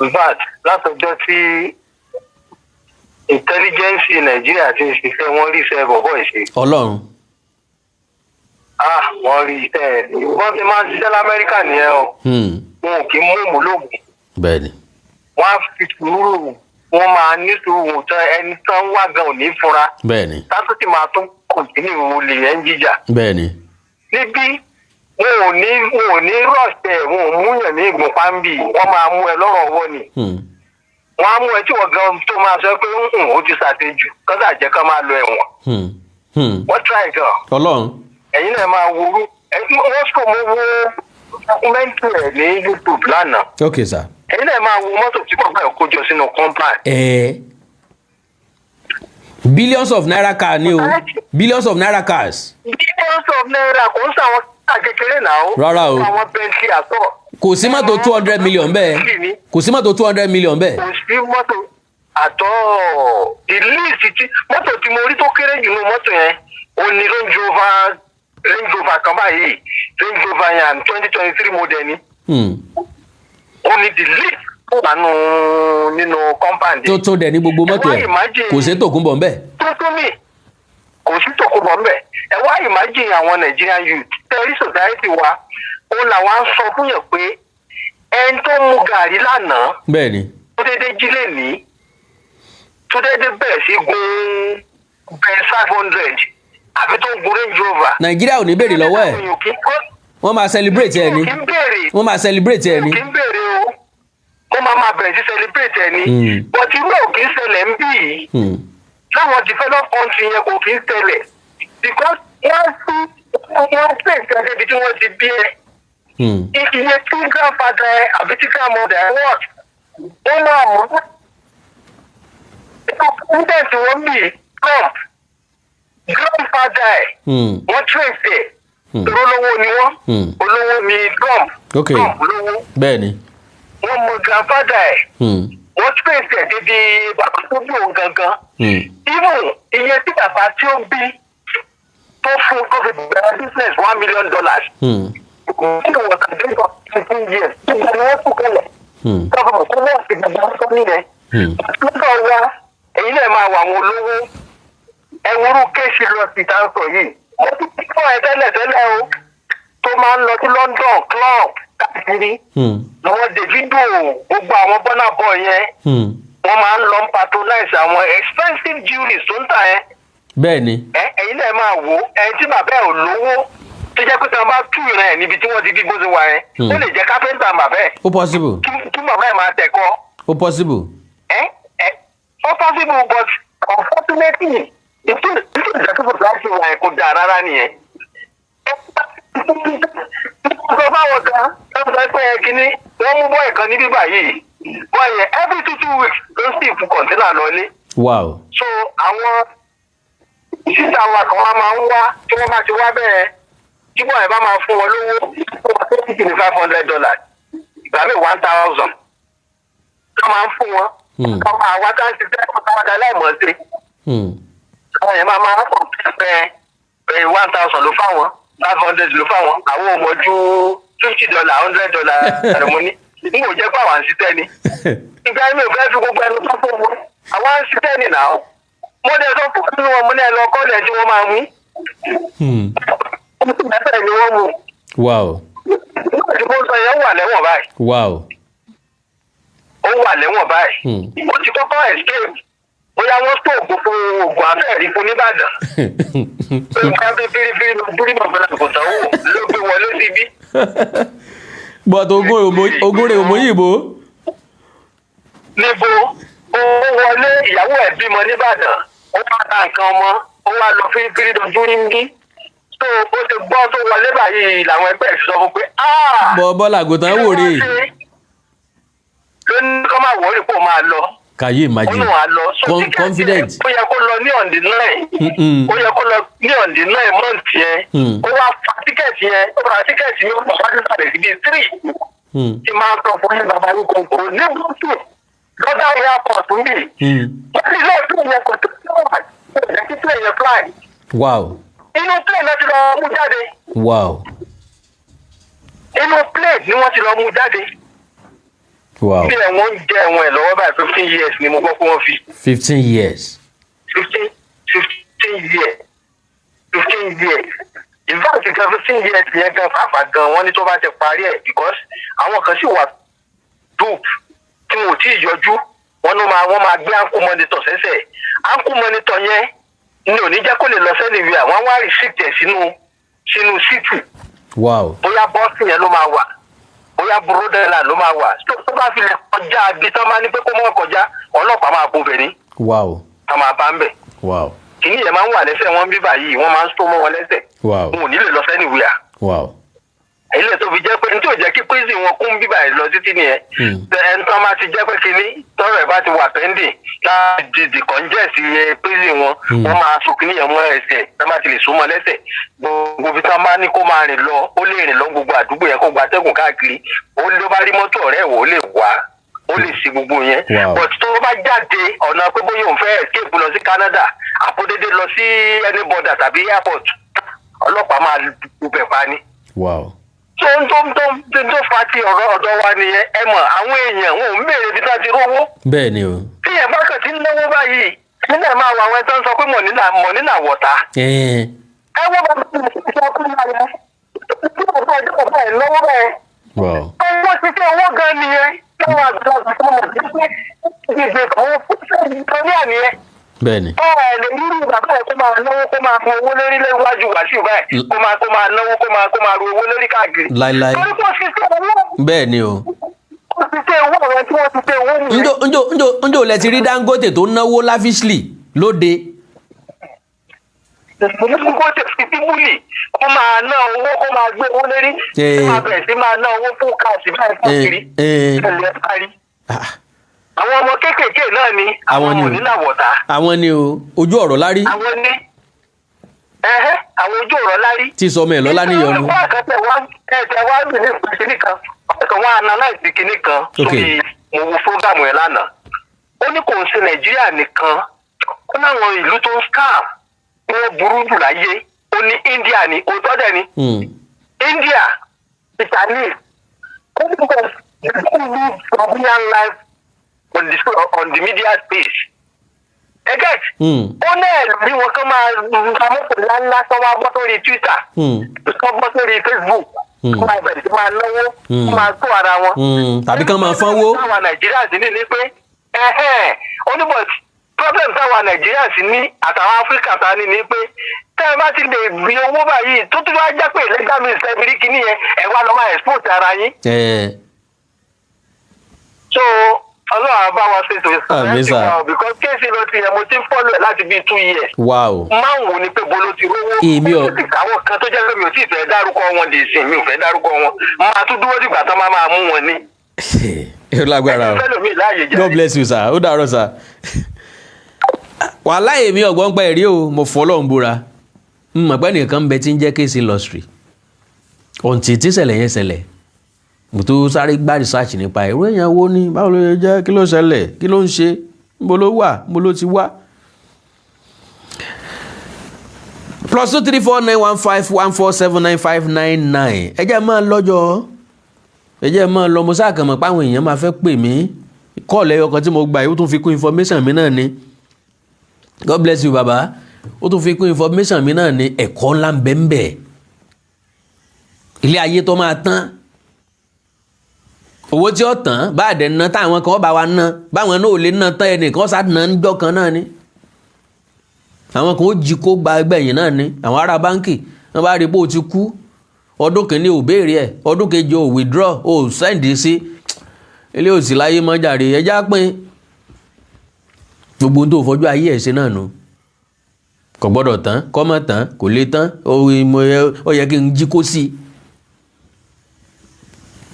In fact, látọjọ́ tí intelligence Nàìjíríà ti ń ṣiṣẹ́ wọ́n rí iṣẹ́ bọ̀bọ̀ ìṣe. Ọlọ́run. Wọ́n rí iṣẹ́ wọ́n ti máa ń ṣiṣẹ́ l'Amẹ́ríkà nìyẹn o. Wọn ò kí ń mú òmùlòmù. Bẹ́ẹ̀ni. Wọ́n á fi sùúrù wọ́n máa ní sùúrù tán ẹni tán wá gan ò ní fura. Bẹ́ẹ̀ni. Tátó ti máa tún kọ̀ǹtínì olè yẹn ń jíjà. Bẹ́ẹ̀ni. Níbí wọn ò ní rọ̀ṣẹ̀ wọn ò múyàn ní ìgbọ̀npá ń bì wọ́n máa mú ẹ lọ́rọ̀ ọwọ́ ni. Wọ́n á mú ẹ tí wọ́n gan tó máa sọ pé ó ti ṣàtẹ̀jù kọ́sà jẹ́ ká máa lọ ẹ̀wọ̀n. Wọ́n try gan. Ọlọ́run. Ẹ̀yin náà máa worú wọ́n sọ mo wo dọ́kúmẹ́ntì ẹ̀ ní YouTube lánàá. Okay, sir. Ẹ̀yin náà máa wo mọ́tò tí bàbá ẹ̀ kó jọ sínú compound. Billions of naira car ni o. Billions of naira cars. Billions of naira kò ń sàwọn kékeré náà. Rárá o. Àwọn Bentley àtọ̀. Kò sí mọ́tò 200 million bẹ́ẹ̀. Kò sí mọ́tò 200 million bẹ́ẹ̀. Kò sí mọ́tò àtọ̀. The least tí mọ́tò tí mo rí tó kéré jù nínú mọ́tò yẹn ó ní Range Rover kan báyìí Range Rover yẹn 2023 model ni. Ó ní the least tó wà nínú compound. Tó dẹ̀ ní gbogbo mọ́tò ẹ̀ kò sí tòkunbọ̀ ńbẹ̀. Tó mi kò sí tòkunbọ̀ ńbẹ̀. Ẹ wá imagine àwọn Nigerian youth tẹ́rí society wa ó làwọn á sọ fún yẹn pé ẹni tó mu gàrí lánàá. Bẹ́ẹ̀ni. Tó dédé jí lẹ́nìí tó dédé bẹ̀rẹ̀ sí gun bẹ́ẹ̀ 500 àbí tó gun Range Rover. Nàìjíríà ò ní béèrè lọ́wọ́ ẹ̀. Wọ́n máa celebrate ẹ ni. Wọ́n máa celebrate ẹ ni. Kì í béèrè o. Wọ́n máa bẹ̀rẹ̀ sí celebrate ẹ ni. But irú ò kì í ṣẹlẹ̀ ń bì yìí. Láwọn developed country yẹn kò kì í ṣẹlẹ̀. Because wọ́n pè nǹkan débi tí wọ́n ti bí ẹ. Iye tí grandfather ẹ àbí tí grandmother ẹ wọ̀ wọ́n máa mú. Nígbà tí wọ́n bì Trump grandfather ẹ wọ́n trace ẹ̀. Olówó ni wọ́n. Olówó ni Trump. Okay. Trump olówó. Bẹ́ẹ̀ni. Wọ́n mú grandfather ẹ̀. Wọ́n trace ẹ̀ débi bàbá tó bí òun gangan. Even iye tí bàbá tí ó bí tó fún COVID business $1 million. Nínú wọ́n kàn dé for 15 years. Nígbà ni wọ́n tún kọlẹ̀. Tọ́kọ̀ tó wọ́n fi gbàgbọ́ tó nílẹ̀. Nígbà wa èyí náà máa wà àwọn olówó. Ẹ̀wúrú kéèsì lọ sí ìtànsọ yìí. Mo ti kí fún ẹ tẹ́lẹ̀ o tó máa ń lọ sí London club káàkiri. Àwọn Davido gbogbo àwọn Burna Boy yẹn. Wọ́n máa ń lọ patronize àwọn expensive jewelry tó ń tà yẹn. Bẹ́ẹ̀ni. Ẹ̀yin náà máa wò ẹni tí bàbá ẹ̀ ò lówó tó jẹ́ pé tí wọ́n bá tú ìran ẹ̀ níbi tí wọ́n ti bí gbóṣe wà yẹn. Ó lè jẹ́ kápẹ́ńtà bàbá ẹ̀. Ó possible. Kí bàbá ẹ̀ máa tẹ̀kọ́. Ó possible. Ó possible but unfortunately nítorí ìdájọ́ láti wà ẹ̀ kò dáa rárá nìyẹn. Sọ fáwọn kan tó sọ pé kínní wọ́n mú bọ́ọ̀ kan ní bíbà yìí. Bọ́ọ̀ yẹn every 2 weeks ló sì fún kọ̀ǹtínà lọlé. Wow. So àwọn sísá wa kan wá máa ń wá tí wọ́n bá ti wá bẹ́ẹ̀ tí bọ́ọ̀ yẹn bá máa fún wọn lówó tó bá tó ní $500 ìgbà mi 1,000. tó máa ń fún wọn. Ọmọ àwa tá ń ṣiṣẹ́ ọ̀tàwádà láìmọ̀ ṣe. Àwọn yẹn máa ń kọ̀ pé 1,000 ló fáwọn, 500 ló fáwọn, àwọn ò mọ̀ ju $50, $100 àrẹ̀mọ́ní. N kò jẹ́ pé àwọn à ń ṣiṣẹ́ ni. Ìgbà mi ò fẹ́ fi gbogbo ẹnu tó fún wọn. Àwọn à ń ṣiṣẹ́ ni náà. Mo dẹ̀ sọ fún wọn, mo ní ẹ lọ kọ́lẹ̀ tí wọ́n máa mú. Ẹ̀fẹ̀ ni wọ́n mú. Wow. Ìbò sọ yẹn wà lẹ́wọ̀n báyìí. Wow. Ó wà lẹ́wọ̀n báyìí. Ó ti kọ́kọ́ escape. Bóyá wọ́n tó ògùn fún oògùn afẹ́rí fún Nìbàdàn. Nǹkan bí fírífírí ló dúrí mọ̀gbọ́n kò sanwó ló gbé wọlé síbí. But ogún rẹ̀ òmòyìnbó. Níbo ó wọlé ìyàwó ẹ̀ bímọ Nìbàdàn. Ó wá ta nǹkan ọmọ. Ó wá lọ fírífírí ló dúrí ń bí. Tó o ti gbọ́ tó wọlé báyìí làwọn ẹgbẹ́ sọ fún pé bọ́ọ̀lù àgùntàn wò rè. Ló ní kọ́ máa wọ́ọ̀rì pò máa lọ. Can you imagine? Confident. Ó yẹ kó lọ ní on the 9. Ó yẹ kó lọ ní on the 9 month yẹn. Ó wá fa tíkẹ́ẹ̀tì yẹn. Ó ra tíkẹ́ẹ̀tì yẹn ó bọ̀ wájú sàlẹ̀ síbi 3. Tí máa ń sọ fún yín bàbá yín kò ní bùtù. Lọ́dà airport ń bì. Ilé ìpín yẹn kò tó wà. Ó jẹ́ kí plane yẹn fly. Wow. Inú plane náà ti lọ mú jáde. Wow. Inú plane ni wọ́n ti lọ mú jáde. Wow. Bí ẹ̀wọ̀n ń jẹ́ ẹ̀wọ̀n ẹ̀ lọ́wọ́ báyìí 15 years ni mo gbọ́ pé wọ́n fi. 15 years. 15 years. 15 years. In fact, 15 years yẹn gan pàápàá gan wọ́n ní tó bá ti parí ẹ̀ because àwọn kan sì wà dope tí wọn ò tí ì yọjú wọ́n máa gbé ankle monitor sẹ́sẹ̀. Ankle monitor yẹn ni ò ní jẹ́ kó lè lọ sẹ́ni wíwà wọ́n wá receipt ẹ̀ sínú city. Wow. Bóyá bọ́ọ̀sì yẹn ló máa wà. Bóyá búrọ́dẹ́là ló máa wà tó bá fi lè kọjá ibi tán máa ní pé kó mọ́ kọjá ọlọ́pàá máa bo bẹ̀rẹ̀. Wow. A máa bá ń bẹ̀. Wow. Kìíní yẹn máa ń wà lẹ́sẹ̀ wọn bí báyìí wọ́n máa ń sọ mọ́ wọn lẹ́sẹ̀. Wow. Wọn ò ní lè lọ sẹ́ni wíyà. Wow. Ilé tó fi jẹ́ pé ní tí ò jẹ́ kí prison wọn kún bí báyìí lọ títí nìyẹn. Ẹni tó máa ti jẹ́ pé kìíní tọ́rọ̀ ẹ̀ bá ti wà pending láti decongest prison wọn wọ́n máa sọ kìíní yẹn mọ́ ẹsẹ̀ tó máa ti lè sún mọ́ lẹ́sẹ̀. Gbogbo ibi tí wọ́n bá ní kó máa rìn lọ ó lè rìn lọ gbogbo àdúgbò yẹn kó gba atẹ́gùn káàkiri ó ló bá rí mọ́tò ọ̀rẹ́ ìwò ó lè wá ó lè ṣe gbogbo yẹn. But tó bá jáde ọ̀nà pé bóyá òun fẹ́ escape lọ sí Canada àpòdédé lọ sí any border tàbí airport ọlọ́pàá máa gbubẹ̀ pa ni. Wow. tó fa ti ọ̀rọ̀ ọ̀dọ́ wa nìyẹn ẹ mọ̀ àwọn èèyàn wọn ò ń béèrè bí wọ́n ti rówó. Bẹ́ẹ̀ ni o. tí ẹ̀ bá kàn ti ń náwó báyìí nílẹ̀ máa wọ àwọn ẹ̀tọ́ ń sọ pé mọ̀nínà wọ̀ta. ẹ wọ́n bá ti sọ fún wa yẹn tí wọ́n bá ẹjọ́ bá ẹ̀ lọ́wọ́ bẹ́ẹ̀. owó ti tẹ owó gan nìyẹn táwọn àgbàlagbà tó mọ̀ sí pé ìgbè kan fún ìtọ́jú àníyẹn. Bẹ́ẹ̀ni. Lè rírú bàbá ẹ̀ kó máa náwó kó máa fún owó lórí léwájú wàṣíù báyìí kó máa náwó kó máa ru owó lórí káàkiri. Láíláí. Torí kò sí sí owó. Bẹ́ẹ̀ni o. Kò sí sí owó àwọn tí wọ́n ti sí owó nìyẹn. Njó lẹ ti rí Dangote tó náwó lavishly lóde. Dangote fi bíbélì kó máa ná owó kó máa gbé owó lórí kó máa bẹ̀rẹ̀ sí máa ná owó fún káàsì báyìí káàkiri. Ẹ̀lẹ́ parí. Àwọn ọmọ kéékèèké náà ni àwọn mọ̀nínà wọ̀ta. Àwọn ni o ojú ọ̀rọ̀ lárí. Àwọn ní àwọn ojú ọ̀rọ̀ lárí. Tí sọmọ ẹ̀ lọ́lá níyọnu. Ìjọba àkàtẹ̀ wá ní ìpínlẹ̀ kan ọ̀sẹ̀ wọn analyze kìíní kan sórí mo wo fúrógámù ẹ̀ lánàá. Ó ní kò ń ṣe Nàìjíríà nìkan ó láwọn ìlú tó ń scam wọ́n burú jù láyé ó ní India ni òótọ́ dẹ̀ ni. India Chinese ó ní kò live Gambian life on the media space. Get? Ó náà rí wọn kán máa ra mọ́tò ńláńlá tó wá bọ́ sórí Twitter tó bọ́ sórí Facebook kó máa bẹ̀rẹ̀ sí máa náwó kó máa tó ara wọn. Tàbí kán máa fánwó. Táwa Nàìjíríà sì ní pé oníbọ̀ problem táwa Nàìjíríà sì ní àtàwọn Áfíríkà ta ní pé tẹ́ ẹ bá ti lè gbé owó báyìí tó tún wá jẹ́ pé legal means ẹ bí kíní yẹn ẹ wá lọ́ máa export ara yín. So Ọlọ́run bá wa ṣe ètò ìsọ̀rọ̀ because kéèsì ló ti yẹ mo ti ń fọ́lọ̀ ẹ̀ láti bíi 2 years. Wow. Máa ń wò ni pé bolo ti rówó. Èmi ò. Àwọn kan tó jẹ́ pé mi ò tí ì fẹ́ dárúkọ wọn dè sí mi ò fẹ́ dárúkọ wọn. Máa tún dúró dìgbà tán máa mú wọn ní. Ẹ lágbára o. God bless you sir. Ó dàárọ̀ sir. Wàhálà èmi ọ̀gbọ́n pa ẹ̀rí o mo fọlọ́ ń búra. Mọ̀ pé nìkan ń bẹ tí ń jẹ́ kéèsì industry. Ọ̀ǹtì tí ṣẹlẹ̀ yẹn ṣẹlẹ̀ mo tó sáré gbá research nípa irú èèyàn wo ni báwo ló jẹ́ kí ló ṣẹlẹ̀ kí ló ń ṣe níbo ló wà níbo ló ti wá. +2349151479599 ẹ jẹ́ máa lọ́jọ́ ẹ jẹ́ máa lọ mo sáà kàn mọ̀ páwọn èèyàn máa fẹ́ pè mí kọ́ọ̀lù ẹyọ kan tí mo gbà yìí ó tún fi kún information mi náà ni God bless you baba ó tún fi kún information mi náà ni ẹ̀kọ́ ńlá ń bẹ ń bẹ ilé ayé tó máa tán owó tí ó tán bá dẹ̀ ná táwọn kan bá wa ná báwọn náà ò lè ná tán ẹnìkan sá ná níjọ́ kan náà ni àwọn kan ó jí kó gba ẹgbẹ̀yìn náà ni àwọn ará báńkì wọ́n bá rí pé ó ti kú ọdún kìíní ò béèrè ẹ̀ ọdún kejì ò withdraw ò send sí ilé òsì láyé mọ́jàre ẹjá pín gbogbo tó fojú ayé ẹ̀ ṣe náà nù kò gbọ́dọ̀ tán kọ́ mọ́ tán kò lè tán ó yẹ kí n jí kó sí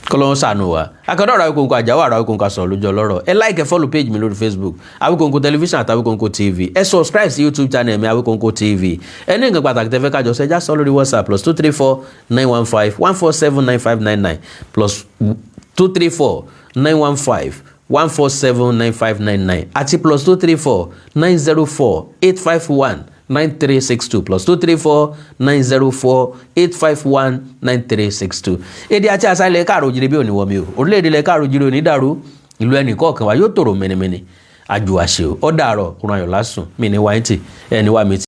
kọ́lọ́n sànù wa akọ́dọ̀ ọ̀rọ̀ Awikonko àjáwọ̀ ọ̀rọ̀ Awikonko sọ̀rọ̀ lójú ọlọ́rọ̀ ẹ like ẹ follow page mi lórí Facebook Awikonko television àti Awikonko TV ẹ subscribe sí YouTube channel mi Awikonko TV ẹ ní nǹkan pàtàkì tẹ́fẹ́ kájọ ṣẹjá sọ lórí WhatsApp +2349151479599 +2349151479599 àti +2349048519362 +2349048519362. èdè àti àṣà ilẹ̀ káàró òjìrì bí òní wọ̀ mi o orílẹ̀-èdè ilẹ̀ káàró òjìrì òní dàrú ìlú ẹnì kọ̀ọ̀kan wa yóò tòrò mẹ́nẹ́mẹ́nẹ́ àjò àṣẹ ó dàárọ̀ kúrò ayọ̀ lásùn mí ní wáyé tì ẹni wá mi tì.